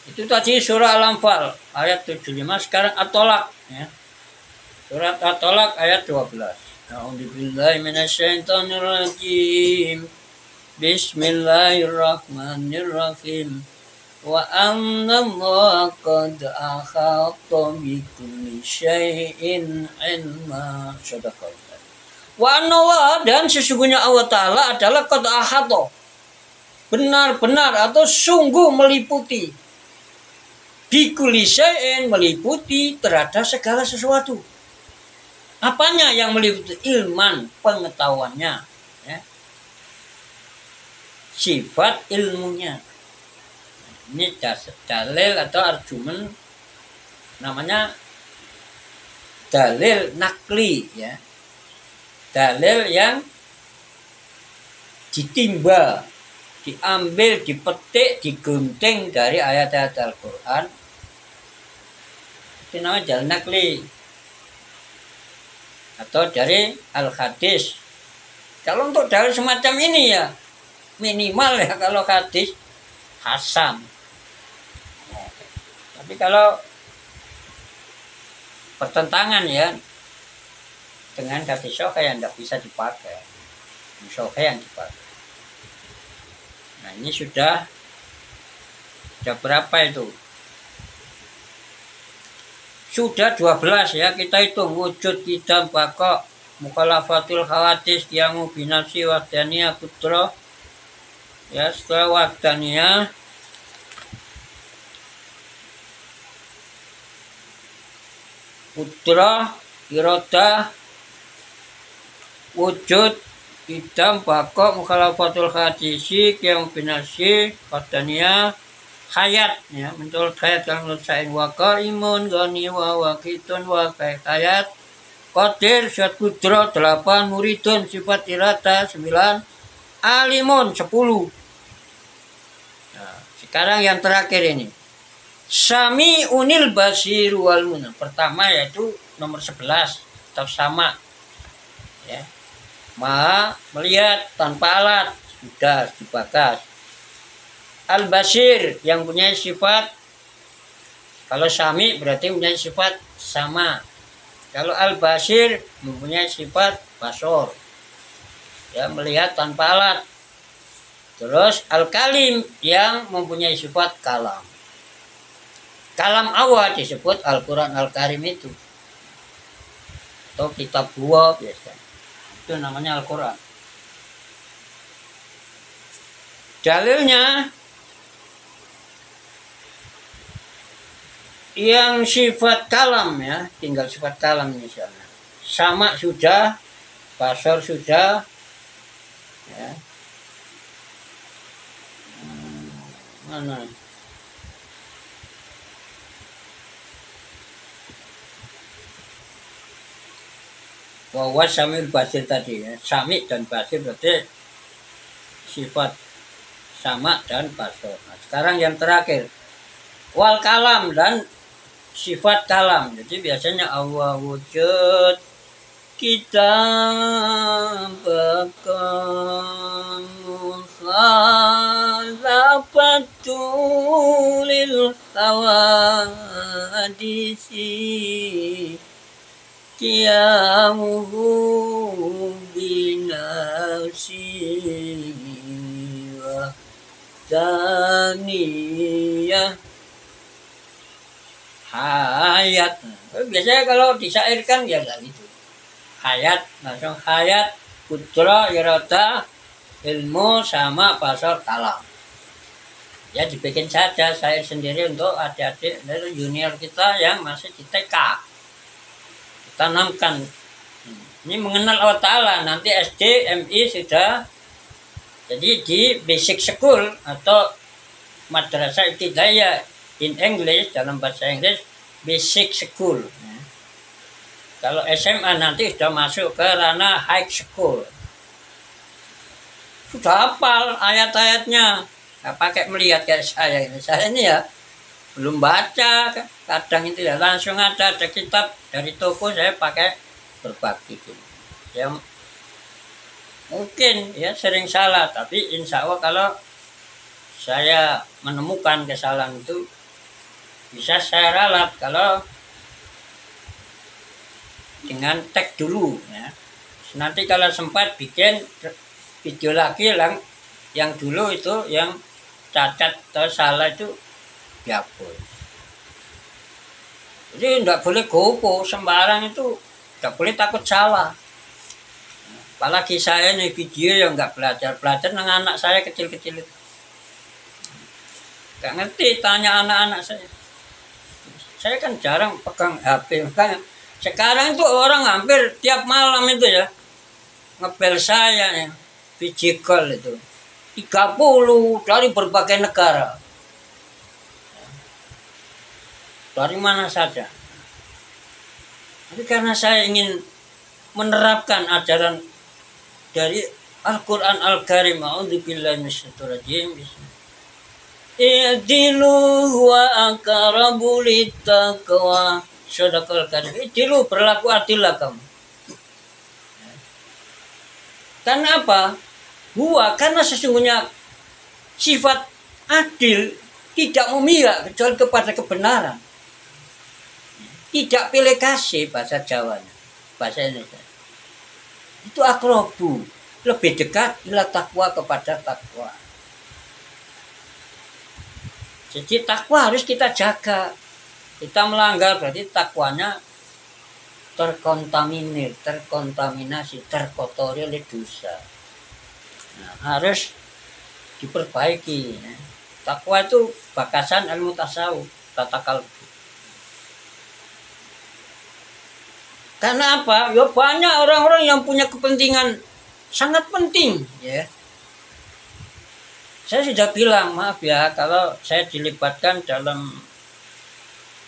Itu tadi surah Al-Anfal ayat 75, sekarang At-Tolak ya. Surat At-Tolak ayat 12. A'udzubillahi minasyaitonirrajim. Bismillahirrahmanirrahim. Wa anna Allah qad akhata bi kulli syai'in ilma. Sadaqallah. Wa anna Allah, dan sesungguhnya Allah Ta'ala adalah qad akhata, benar-benar atau sungguh meliputi, bi kulli syai'in, meliputi terhadap segala sesuatu. Apanya yang meliputi? Ilman, pengetahuannya ya. Sifat ilmunya. Ini dalil atau argumen, namanya dalil nakli ya. Dalil yang ditimba, diambil, dipetik, digunting dari ayat-ayat Al-Quran. Itu namanya dalil nakli. Atau dari al-hadis. Kalau untuk dalil semacam ini ya minimal ya kalau hadis hasan. Tapi kalau pertentangan ya dengan hadis sahih yang tidak bisa dipakai, sahih yang dipakai. Nah ini sudah berapa itu? Sudah 12 ya, kita hitung wujud kidam bakok mukhalafatul khawatis qiyamu binafsi wahdaniyah kudro ya. Setelah wahdaniyah kudro irodah wujud kidam bakok mukhalafatul khawatisi qiyamu binafsi wahdaniyah hayat ya, menurut hayat kang lusain wa qaimun gani wa waqitun wa hayat qadir syad kudro 8 muridun sifat irata 9 alimun 10. Nah, sekarang yang terakhir ini sami unil basir wal munah. Pertama yaitu nomor 11 atau sama ya, maha melihat tanpa alat, sudah dibahas. Al-Basir yang punya sifat, kalau Sami berarti punya sifat sama. Kalau Al-Basir mempunyai sifat basor, ya melihat tanpa alat. Terus Al-Kalim yang mempunyai sifat kalam. Kalam awal disebut Al-Quran Al-Karim itu, atau kitab dua biasa. Itu namanya Al-Quran. Dalilnya yang sifat kalam ya, tinggal sifat kalam misalnya. Sama sudah, basor sudah ya. Mana? Bahwa Samil Basir tadi ya. Sami dan Basir berarti sifat sama dan basor. Nah, sekarang yang terakhir wal kalam dan sifat kalam. Jadi biasanya Allah wujud kita bakal mukhalafatulil hawadisi qiyamuhu binafsi wa daniyah hayat. Biasanya kalau disairkan ya enggak gitu. Hayat, langsung hayat, kudro, irada, ilmu, sama basor, kalam. Ya dibikin saja syair sendiri untuk adik-adik dari junior kita yang masih di TK. Tanamkan. Ini mengenal Allah Ta'ala. Nanti SD, MI sudah. Jadi di basic school atau madrasah ibtidaiyah in English, dalam bahasa Inggris basic school. Kalau SMA nanti sudah masuk ke ranah high school. Sudah hafal ayat-ayatnya. Nggak pakai melihat kayak saya ini. Saya ini ya belum baca. Kadang itu ya langsung ada kitab dari toko, saya pakai berbagi. Ya mungkin ya sering salah. Tapi insya Allah kalau saya menemukan kesalahan itu bisa saya ralat kalau dengan tag dulu ya. Nanti kalau sempat bikin video lagi yang dulu itu yang cacat atau salah itu dihapus. Jadi tidak boleh gopo sembarang, itu tidak boleh takut salah. Apalagi saya nih video yang nggak belajar dengan anak saya kecil-kecil itu. Nggak ngerti, tanya anak-anak saya. Saya kan jarang pegang HP, makanya sekarang itu orang hampir tiap malam itu ya ngebel saya ya, video call itu 30 dari berbagai negara. dari mana saja. Tapi karena saya ingin menerapkan ajaran dari Al-Quran Al-Karim, a'udzubillahi minasyaitonir rajim. I'dilu wa aqrabu littaqwa. Sadaqal karim. I'dilu, berlaku adillah kamu. Karena apa? Karena sesungguhnya sifat adil tidak memihak kecuali kepada kebenaran. Tidak pilih kasih bahasa Jawanya, bahasa Indonesia. Itu akrobu, lebih dekat ila takwa kepada takwa. Jadi takwa harus kita jaga. Kita melanggar berarti takwanya terkontaminasi, terkotori oleh dosa. Nah, harus diperbaiki. Takwa itu bakasan ilmu tasawuf, tata kalbu. Karena apa? Ya banyak orang-orang yang punya kepentingan sangat penting, ya. Saya sudah bilang, maaf ya, kalau saya dilibatkan dalam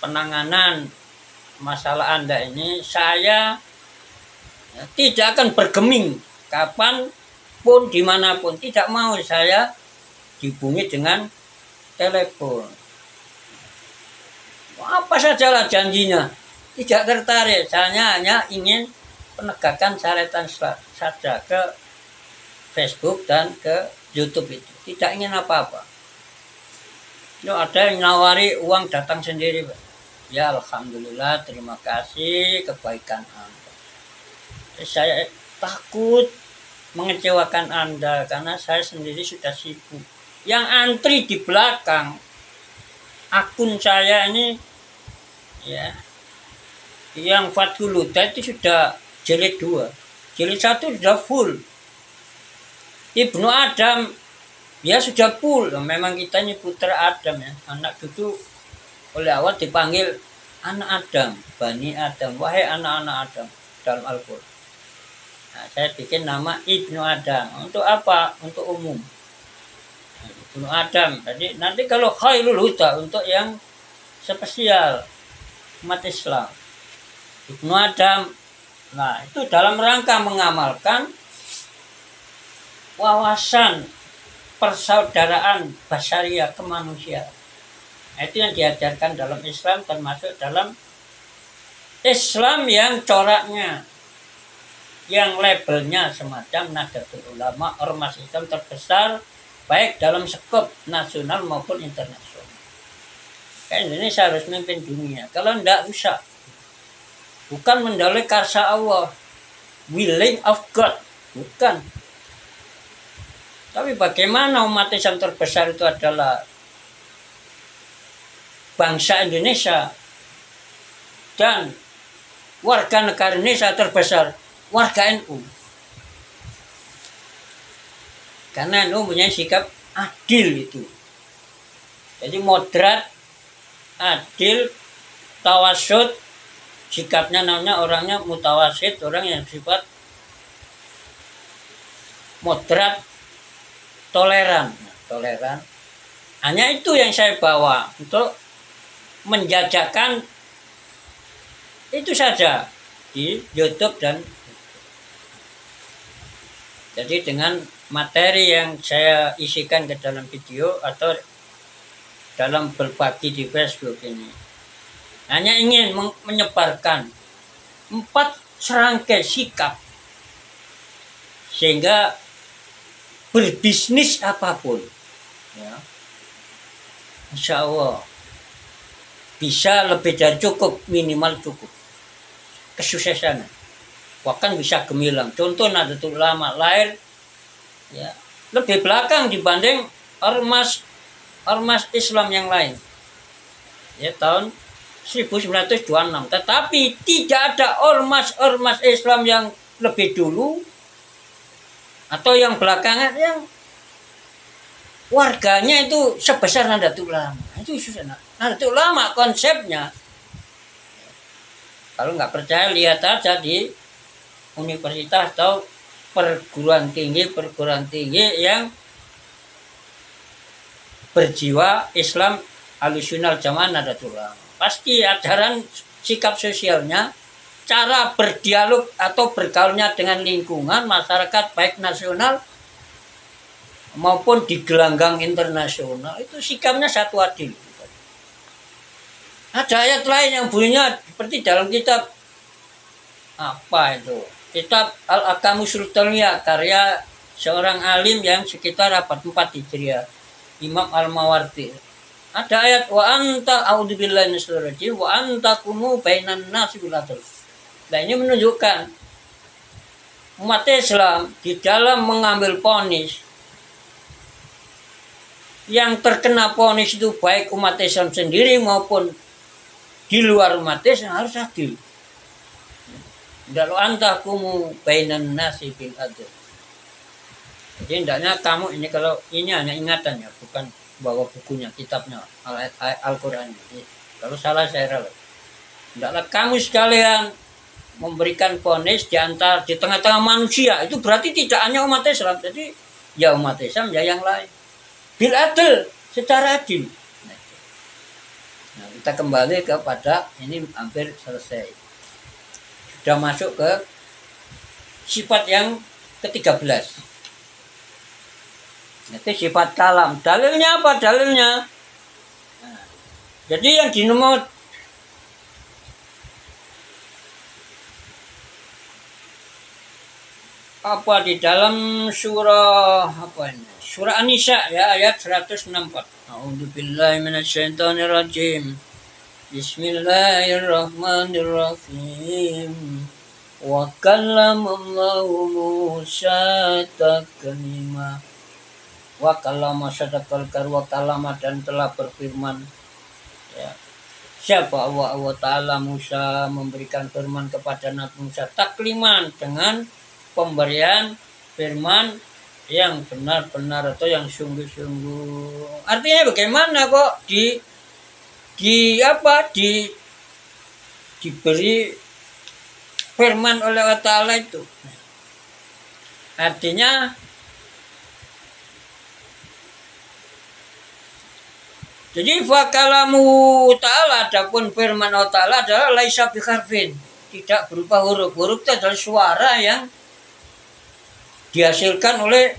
penanganan masalah Anda ini, saya tidak akan bergeming kapanpun, dimanapun. Tidak mau saya dihubungi dengan telepon. Apa sajalah janjinya. Tidak tertarik, saya hanya ingin penegakan syariatan saja ke Facebook dan ke YouTube itu. Tidak ingin apa-apa. Itu ada yang nawari uang datang sendiri, Pak. Ya Alhamdulillah, terima kasih kebaikan Anda. Saya takut mengecewakan Anda karena saya sendiri sudah sibuk. Yang antri di belakang akun saya ini, ya, yang Fathul Huda itu sudah jilid 2. Jilid 1 sudah full. Ibnu Adam ya sudah full. Memang kita ini putra Adam, ya. Anak itu oleh Allah dipanggil anak Adam, Bani Adam, wahai anak-anak Adam dalam Al-Qur'an. Nah, saya bikin nama Ibnu Adam. Untuk apa? Untuk umum. Ibnu Adam. Jadi nanti kalau Khairul Huda untuk yang spesial umat Islam. Ibnu Adam. Nah, itu dalam rangka mengamalkan wawasan persaudaraan basyariah kemanusiaan. Itu yang diajarkan dalam Islam, termasuk dalam Islam yang coraknya, yang labelnya semacam Nahdlatul Ulama, ormas Islam terbesar baik dalam skop nasional maupun internasional. Kayak Indonesia harus memimpin dunia. Kalau enggak rusak. Bukan mendalai karsa Allah, willing of God, bukan. Tapi bagaimana umat Islam terbesar itu adalah bangsa Indonesia dan warga negara Indonesia terbesar warga NU. Karena NU punya sikap adil itu. Jadi moderat, adil, tawasud, sikapnya namanya orangnya mutawasid, orang yang sifat moderat, toleran. Hanya itu yang saya bawa untuk menjajakan itu saja di YouTube dan jadi dengan materi yang saya isikan ke dalam video atau dalam berbagi di Facebook ini. Hanya ingin menyebarkan 4 serangkai sikap sehingga berbisnis apapun, ya, insya Allah bisa lebih dari cukup, minimal cukup kesuksesan, bahkan bisa gemilang. Contoh Nahdlatul Ulama lahir, ya, lebih belakang dibanding ormas Islam yang lain, ya, tahun 1926. Tetapi tidak ada ormas Islam yang lebih dulu atau yang belakangan yang warganya itu sebesar Nahdlatul Ulama. Itu susah. Nahdlatul Ulama konsepnya, kalau nggak percaya lihat aja di universitas atau perguruan tinggi yang berjiwa Islam Ahlussunnah Jamaah Nahdlatul Ulama. Pasti ajaran sikap sosialnya, cara berdialog atau bergaulnya dengan lingkungan masyarakat baik nasional maupun di gelanggang internasional itu sikapnya satu adil. Ada ayat lain yang bunyinya seperti dalam kitab apa itu? Kitab Al-Ahkamus Sultaniyah karya seorang alim yang sekitar abad 4 Hijriah, Imam Al-Mawardi. Ada ayat wa anta a'udzubillahi minasyaitonir rajim wa antakumu bainan nasi bil adl. Nah, ini menunjukkan umat Islam di dalam mengambil vonis, yang terkena vonis itu baik umat Islam sendiri maupun di luar umat Islam harus adil. Dalam antakumu bainan nasi bil adl. Jadi hendaknya kamu ini, kalau ini hanya ingatan ya, bukan bawa bukunya, kitabnya, Al-Quran. Kalau salah saya rela. Hendaklah kamu sekalian memberikan vonis di tengah-tengah manusia. Itu berarti tidak hanya umat Islam. Jadi ya umat Islam ya yang lain. Bil adil, secara adil. Nah, kita kembali kepada ini hampir selesai. Sudah masuk ke sifat yang ke-13. Itu sifat kalam. Dalilnya apa? Dalilnya. Nah, jadi yang di nomor apa di dalam surah apa ini? Surah An-Nisa ya, ayat 164. A'udzubillahi minasyaitonirrajim. Bismillahirrahmanirrahim. Wa kallamallahu Musa taklima. Wa kallama sadaqal wa kallama, dan telah berfirman ya. Siapa Allah Ta'ala Musa, memberikan firman kepada Nabi Musa takliman, dengan pemberian firman yang benar-benar atau yang sungguh-sungguh. Artinya bagaimana kok diberi firman oleh Allah Ta'ala itu. Artinya jadi fakalamu ta'ala, adapun firman Allah Ta'ala adalah laisa biharfin, tidak berupa huruf. Huruf itu adalah suara yang dihasilkan oleh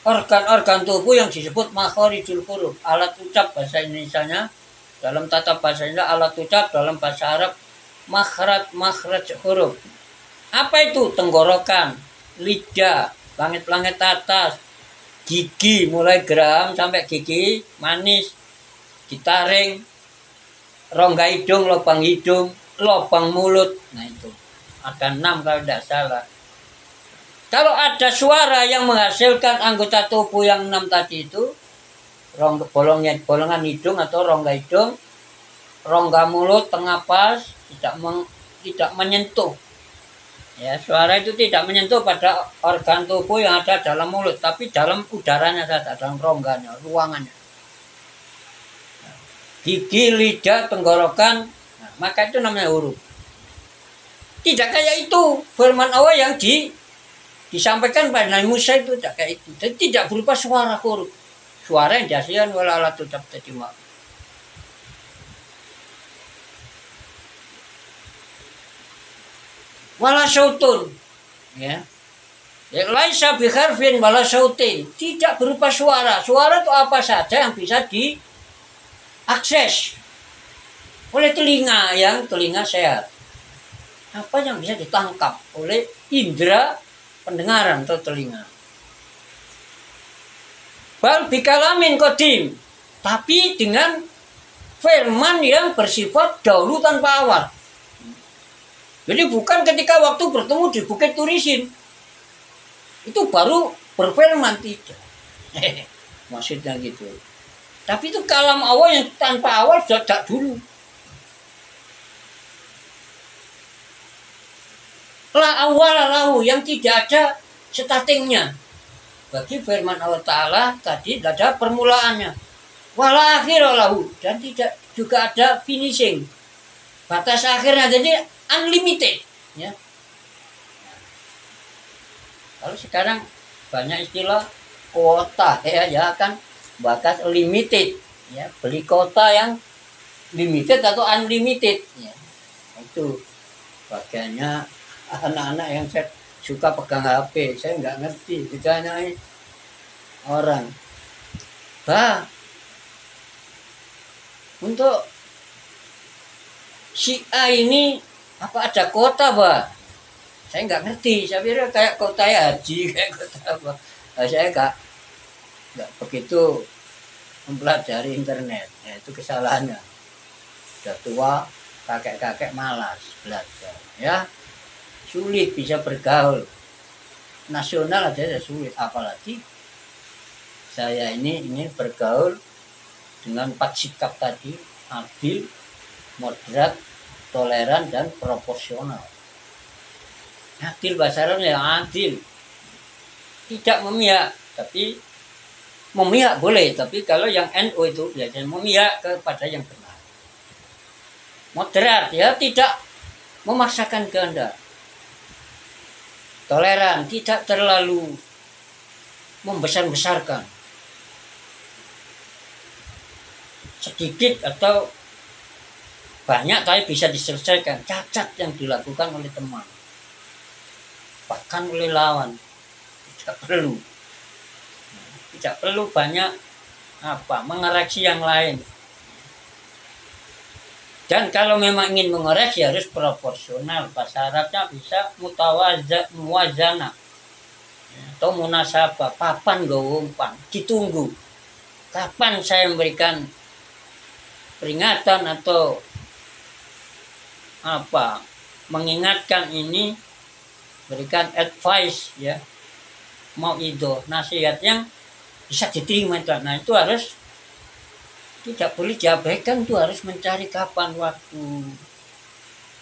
organ-organ tubuh yang disebut makharijul huruf. Alat ucap bahasa Indonesianya, dalam tata bahasa Indonesia alat ucap, dalam bahasa Arab makhraj huruf. Apa itu? Tenggorokan, lidah, langit-langit atas, gigi mulai geram sampai gigi manis, ditaring, rongga hidung, lubang mulut. Nah itu ada 6 kalau tidak salah. Kalau ada suara yang menghasilkan anggota tubuh yang 6 tadi itu, bolongan hidung atau rongga hidung, rongga mulut, tengah pas, tidak menyentuh. Ya, suara itu tidak menyentuh pada organ tubuh yang ada dalam mulut, tapi dalam udaranya saja, dalam rongganya, ruangannya. Gigi, lidah, tenggorokan, nah, maka itu namanya huruf. Tidak kayak itu firman Allah yang disampaikan pada Nabi Musa itu tidak kayak itu. Jadi tidak berupa suara huruf. Suara yang dihasilkan oleh alat ucap tadi. Wala sautun, ya. Laisa biharfin wala sautin, tidak berupa suara. Suara itu apa saja yang bisa diakses oleh telinga sehat. Apa yang bisa ditangkap oleh indera pendengaran atau telinga. Bal bikalamin qadim, tapi dengan firman yang bersifat dahulu tanpa awal. Jadi bukan ketika waktu bertemu di Bukit Turisin itu baru berfirman, tidak. Maksudnya gitu. Tapi itu kalam awal yang tanpa awal sejak dulu. La awal lahu, yang tidak ada startingnya. Bagi firman Allah Ta'ala tadi tidak ada permulaannya. Wala akhir lahu, dan tidak juga ada finishing. Batas akhirnya, jadi unlimited, ya. Kalau sekarang banyak istilah kuota, ya kan, batas limited, ya, beli kota yang limited atau unlimited, ya. Itu bagiannya anak-anak yang saya suka pegang HP, saya nggak ngerti, ditanyain orang, bah, untuk si A ini apa ada kota, bah? Saya nggak ngerti, saya kira kayak kota haji, kayak kota apa. Nah, saya nggak begitu mempelajari internet, ya, itu kesalahannya. Sudah tua, kakek-kakek malas belajar, ya, sulit bisa bergaul. Nasional aja sulit, apalagi saya ini ingin bergaul dengan 4 sikap tadi: adil, moderat, toleran, dan proporsional. Adil bahasa Arab yang adil, tidak memihak, tapi memihak boleh, tapi kalau yang NU itu biasanya memihak kepada yang benar. Moderat, ya, tidak memaksakan kehendak. Toleran, tidak terlalu membesar-besarkan. Sedikit atau banyak tapi bisa diselesaikan cacat yang dilakukan oleh teman, bahkan oleh lawan. Tidak perlu banyak mengoreksi yang lain. Dan kalau memang ingin mengoreksi harus proporsional. Bahasa Arabnya bisa muwazana atau munasabah, papan gawumpan, ditunggu kapan saya memberikan peringatan atau mengingatkan ini, berikan advice, ya, mau itu nasihat yang bisa diterima. Nah, itu harus tidak boleh diabaikan, tuh harus mencari kapan waktu,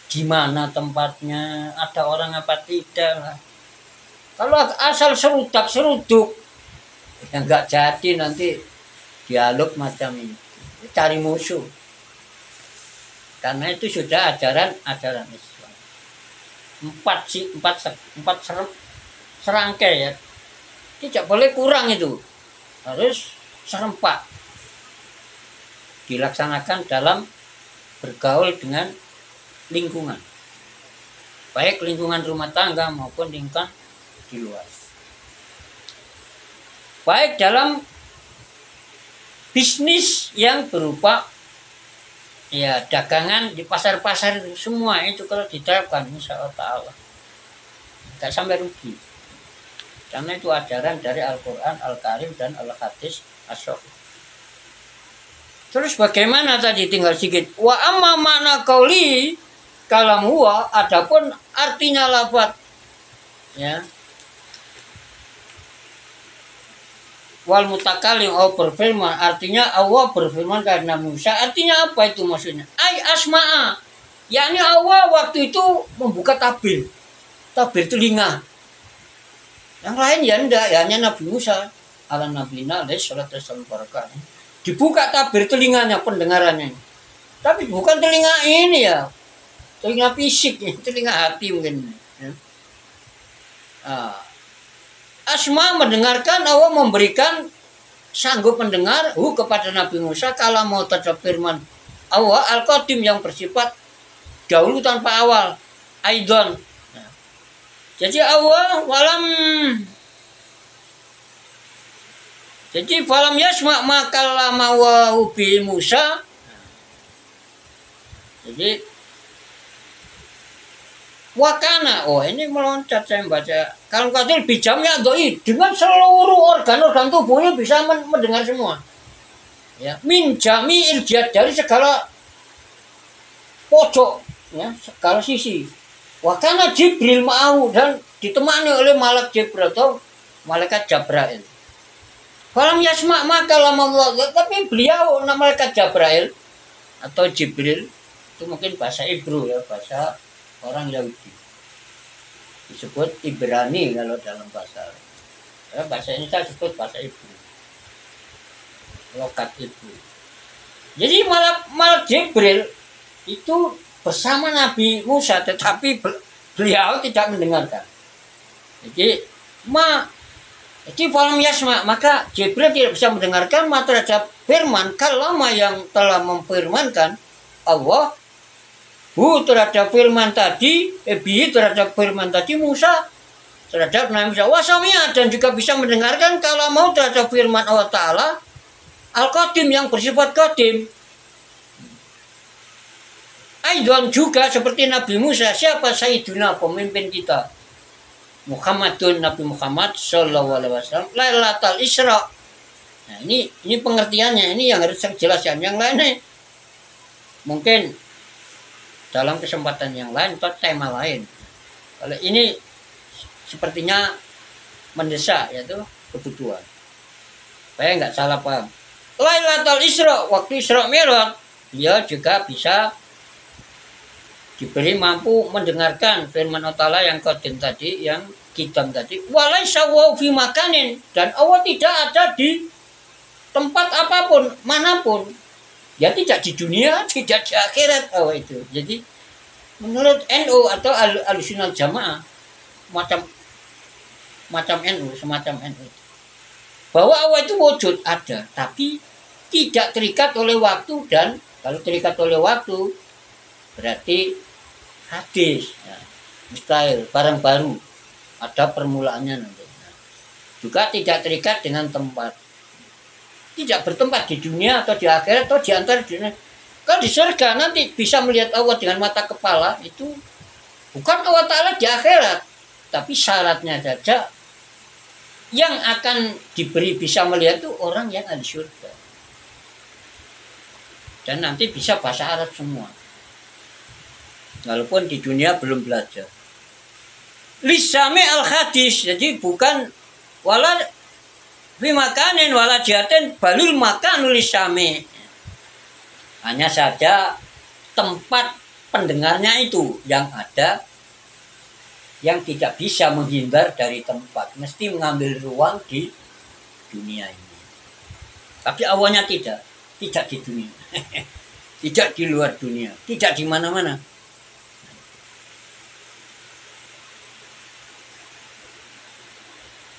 di mana tempatnya, ada orang apa tidak. Kalau asal seruduk ya nggak jadi, nanti dialog macam ini, cari musuh. Karena itu sudah ajaran Islam. 4 serangkai, ya, tidak boleh kurang, itu harus serempak dilaksanakan dalam bergaul dengan lingkungan, baik lingkungan rumah tangga maupun lingkungan di luar. Baik dalam bisnis yang berupa, ya, dagangan di pasar-pasar itu semua, itu kalau diterapkan insya Allah tidak sampai rugi. Karena itu ajaran dari Al-Quran Al-Karim dan Al-Hadis As-Sahih. Terus bagaimana tadi, tinggal sedikit. Wa amma makna qauli kalam huwa, adapun artinya lafaz, ya, wal mutakallim berfirman, artinya Allah berfirman karena Musa. Artinya apa itu maksudnya? Ai asma'a, yakni Allah waktu itu membuka tabir telinga. Yang lain ya enggak, ya hanya Nabi Musa ala nabiyina alaihi salatu wassalam barakatuh. Dibuka tabir telinganya, pendengarannya. Tapi bukan telinga ini, ya, telinga fisik, ya, telinga hati mungkin, ya. Asma mendengarkan, Allah memberikan sanggup mendengar kepada Nabi Musa kalau mau terjadi firman Allah Al-Qadim yang bersifat dahulu tanpa awal, aidon. Jadi Allah falam yasma makallama wa bi Musa. Jadi wakana, ini meloncat saya membaca. Kalau kata lebih jamnya doi, dengan seluruh organ-organ tubuhnya bisa mendengar semua. Ya, min jami'il jihad, dari segala pojok, ya, segala sisi. Wakana Jibril ma'ahu, dan ditemani oleh malaikat Jibril atau malaikat Jabrail. Falam yasma makalam Allah, tapi beliau malaikat Jabrail atau Jibril itu mungkin bahasa Hebrew, ya, bahasa orang Yahudi. Disebut Ibrani kalau dalam bahasa, ya, bahasa ini saya sebut bahasa Hebrew, lokat Hebrew. Jadi malaikat Jibril itu bersama Nabi Musa, tetapi beliau tidak mendengarkan. Jadi Jadi falam yasma, maka Jibril tidak bisa mendengarkan terhadap firman kalama yang telah memfirmankan Allah terhadap firman tadi, terhadap firman tadi Musa, terhadap Nabi Musa wasamia, dan juga bisa mendengarkan kalau mau terhadap firman Allah Ta'ala Al-Qadim yang bersifat Qadim. Aidon juga seperti Nabi Musa, siapa Sayyiduna, pemimpin kita Muhammadun, Nabi Muhammad Sallallahu Alaihi Wasallam Lailatul Isra. Nah ini pengertiannya, ini yang harus saya jelaskan. Yang lainnya mungkin dalam kesempatan yang lain atau tema lain. Kalau ini sepertinya mendesak, yaitu kebutuhan. Supaya nggak salah paham. Lailatul Isra, waktu Isra Mi'raj, dia juga bisa diberi mampu mendengarkan firman Allah yang qadim tadi, yang kitam tadi. Walaisa wa fi makanin, dan Allah tidak ada di tempat apapun, manapun. Ya tidak di dunia, tidak di akhirat Allah itu. Jadi menurut NU atau Ahlussunnah Jamaah, macam NU, semacam NU, bahwa Allah itu wujud, ada, tapi tidak terikat oleh waktu. Dan kalau terikat oleh waktu berarti hadis, ya, mustahil, barang baru, ada permulaannya nanti. Nah, juga tidak terikat dengan tempat, tidak bertempat di dunia atau di akhirat atau di antara dunia. Kalau di surga nanti bisa melihat Allah dengan mata kepala, itu bukan Allah Ta'ala di akhirat, tapi syaratnya saja yang akan diberi bisa melihat itu orang yang ada di surga, dan nanti bisa bahasa Arab semua, walaupun di dunia belum belajar. Lisami al-hadis, jadi bukan wala fi makanin wala jihatin balul makanul lisami. Hanya saja tempat pendengarnya itu yang ada, yang tidak bisa menghindar dari tempat, mesti mengambil ruang di dunia ini. Tapi awalnya tidak di dunia. Tidak di luar dunia, tidak di mana-mana.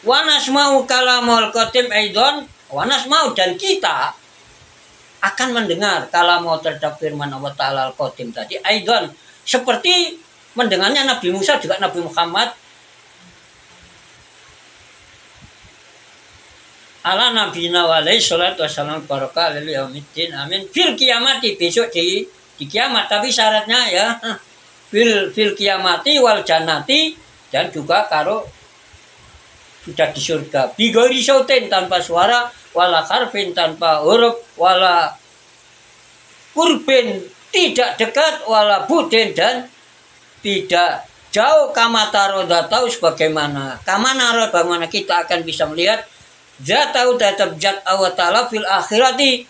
Wa nasma'u kalamul qadim aidon, wa nasma'u, dan kita akan mendengar kalamul terhadap firman Allah Ta'ala Al-Qadim tadi aidon, seperti mendengarnya Nabi Musa juga Nabi Muhammad ala nabiyina wa alaihi salatu wassalam baraka lil yaumiddin amin fil kiamati, besok di kiamat. Tapi syaratnya ya fil kiamati wal jannati, dan juga kalau sudah di surga bigori sautin, tanpa suara, wala harfin, tanpa huruf, wala kurbin, tidak dekat, wala budin, dan tidak jauh. Kamataro tahu sebagaimana kamanaro, bagaimana kita akan bisa melihat zat tahu tetap zat Allah Ta'ala fil akhirati,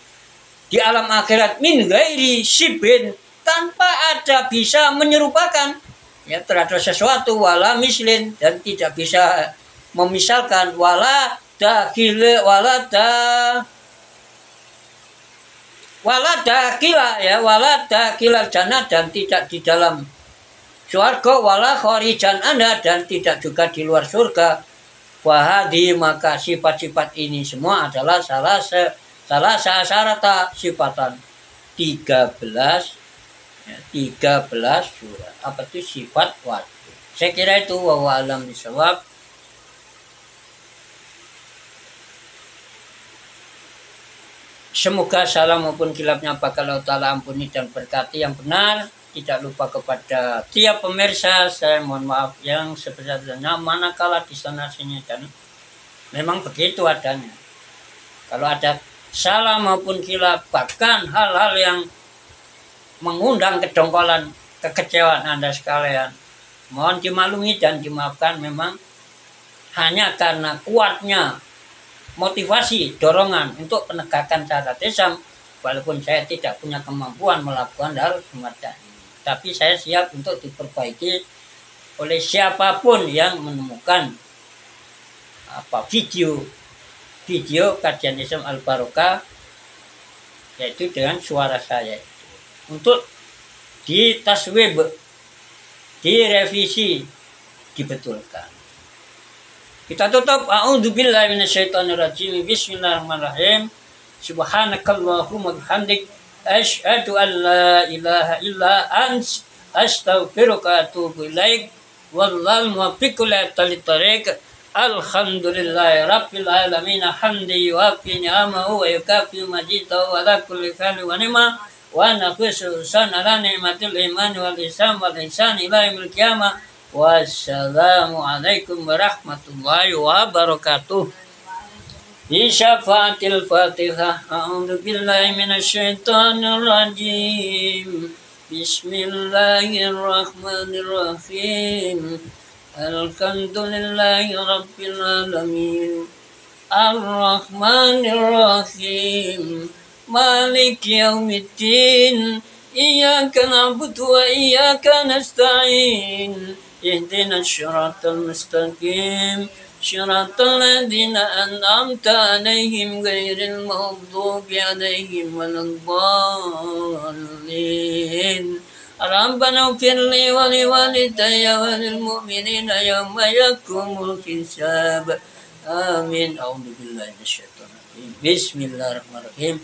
di alam akhirat, min ghairi sibin, tanpa ada bisa menyerupakan ya terhadap sesuatu, wala mislin, dan tidak bisa memisalkan, wala dakila jannah, dan tidak di dalam surga, wala kharijan anha, dan tidak juga di luar surga. Wahadi, maka sifat-sifat ini semua adalah salah sasarata sifatan 13 surat. Apa itu sifat wajib? Saya kira itu, wa alam bisawab. Semoga salah maupun khilafnya bakal Allah Ta'ala ampuni dan berkati yang benar. Tidak lupa kepada tiap pemirsa, saya mohon maaf yang sebesar-besarnya manakala di sana sini, dan memang begitu adanya. Kalau ada salah maupun khilaf, bahkan hal-hal yang mengundang kedongkolan, kekecewaan Anda sekalian, mohon dimaklumi dan dimaafkan. Memang hanya karena kuatnya motivasi, dorongan untuk penegakan syariat Islam, walaupun saya tidak punya kemampuan melakukan hal semacam ini, tapi saya siap untuk diperbaiki oleh siapapun yang menemukan video kajian Islam Al-Barokah, yaitu dengan suara saya, untuk ditaswib, direvisi, dibetulkan. Kita tutup. A'udzubillahi minasyaitonirrajim. Bismillahirrahmanirrahim. Subhanakallahumma bihamdik asyhadu an la ilaha illa ants astaghfiruka wa atubu ilaik. Wallahul muwaffiq ila thoriq. Alhamdulillahi rabbil alamin. Hamdi wa fi ni'amahu wa yukafi majidahu wa la kulli khairin wa ni'ma wa nafisu sanara ni'matil iman wal islam wal ihsan ila yaumil qiyamah. Wassalamualaikum warahmatullahi wabarakatuh. Bisyafatil Fatihah. A'udzu billahi minasyaitonir rajim. Bismillahirrahmanirrahim. Alhamdulillahi rabbil alamin. Ar-Rahmanir Rahim. Maliki yaumiddin. Iyyaka na'budu wa iyyaka nasta'in. Ihdinas siratal mustaqim. صراط الذين أنعمت عليهم غير المغضوب عليهم ولا الضالين ربنا اغفر لي ولوالدي وللمؤمنين يوم يقوم الحساب آمين. أعوذ بالله من الشيطان الرجيم. بسم الله الرحمن الرحيم.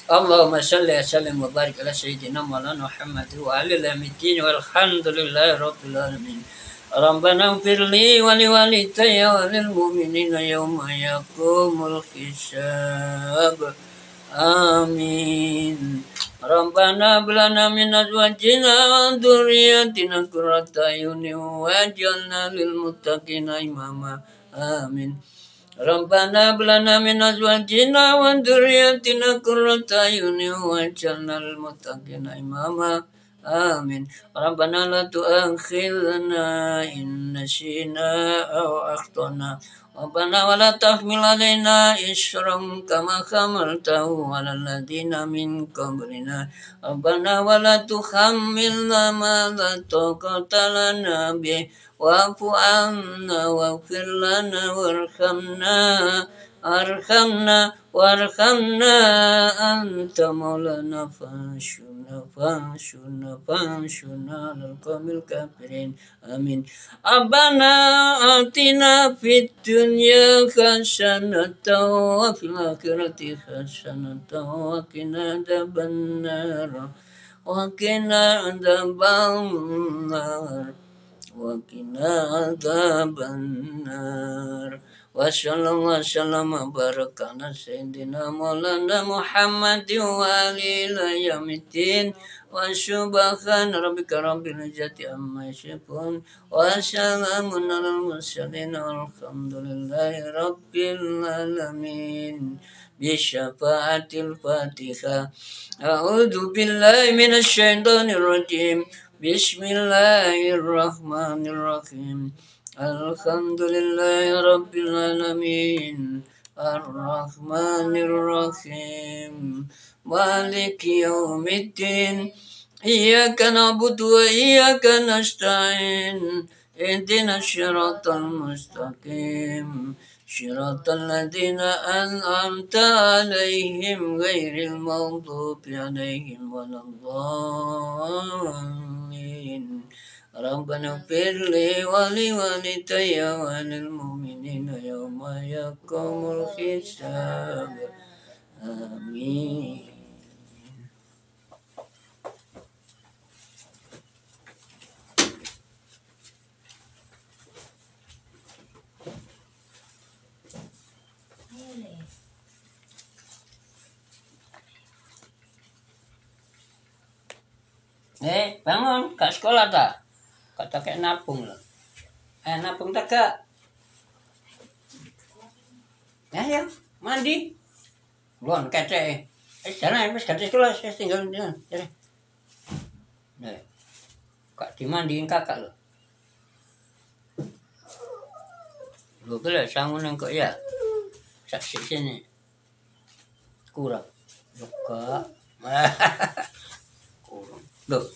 اللهم صل وسلم وبارك على سيدنا مولانا محمد وعلى آله الدين والحمد لله رب العالمين. Rabbana firli wali walidayya walil mu'minina yawma yaqumul hisab. Amin. Rabbana blana min azwajina wa dhurriyyatina qurrata a'yunin waj'alna lil muttaqina imama. Amin. Rabbana blana min azwajina wa dhurriyyatina qurrata a'yunin waj'alna lil muttaqina imama. Amin. Rabbana la tu'akhidhna in nasina aw akhtana. Rabbana wa la tahmil alaina isran kama hamaltahu 'alal ladzina min qablina. Rabbana wa la tuhammilna ma la taqata lana bih wa'fu 'anna waghfir lana warhamna anta maulana fansurna alal qawmil kafirin. Amin. Rabbana atina fid dunya hasanatan wa fil akhirati hasanatan wa qina adzabannar wa sallallahu wasallam baraka ala sayyidina maulana Muhammadin wa alihi yaumiddin. Wa subhana rabbika rabbil izzati amma yasifun wa salamun alal mursalin walhamdulillahi rabbil alamin. Bisyafaatil Fatihah. A'udzu billahi minasy syaithanir rajim. Bismillahirrahmanirrahim. Alhamdulillahi rabbil alamin. Ar-Rahmanir Rahim. Maliki yaumiddin. Iyyaka na'budu wa iyyaka nasta'in. Ihdinas siratal mustaqim. Siratal ladzina an'amta 'alaihim ghairil maghdubi 'alaihim waladdallin. Rabbana firli wali walidayya walil mu'minina yawma yaqumul hisab. Amin. Bangun, ke sekolah tak? Kata kayak napung lah. Napung tak kak? Ya, mandi. Luan kece. Sana habis kata sekolah saya tinggal di sana. Jadi, kak dimandiin kakak lo. Lo kira sangun yang kok ya? Saksi sini. Kurang. Luka. Kurang. Loh.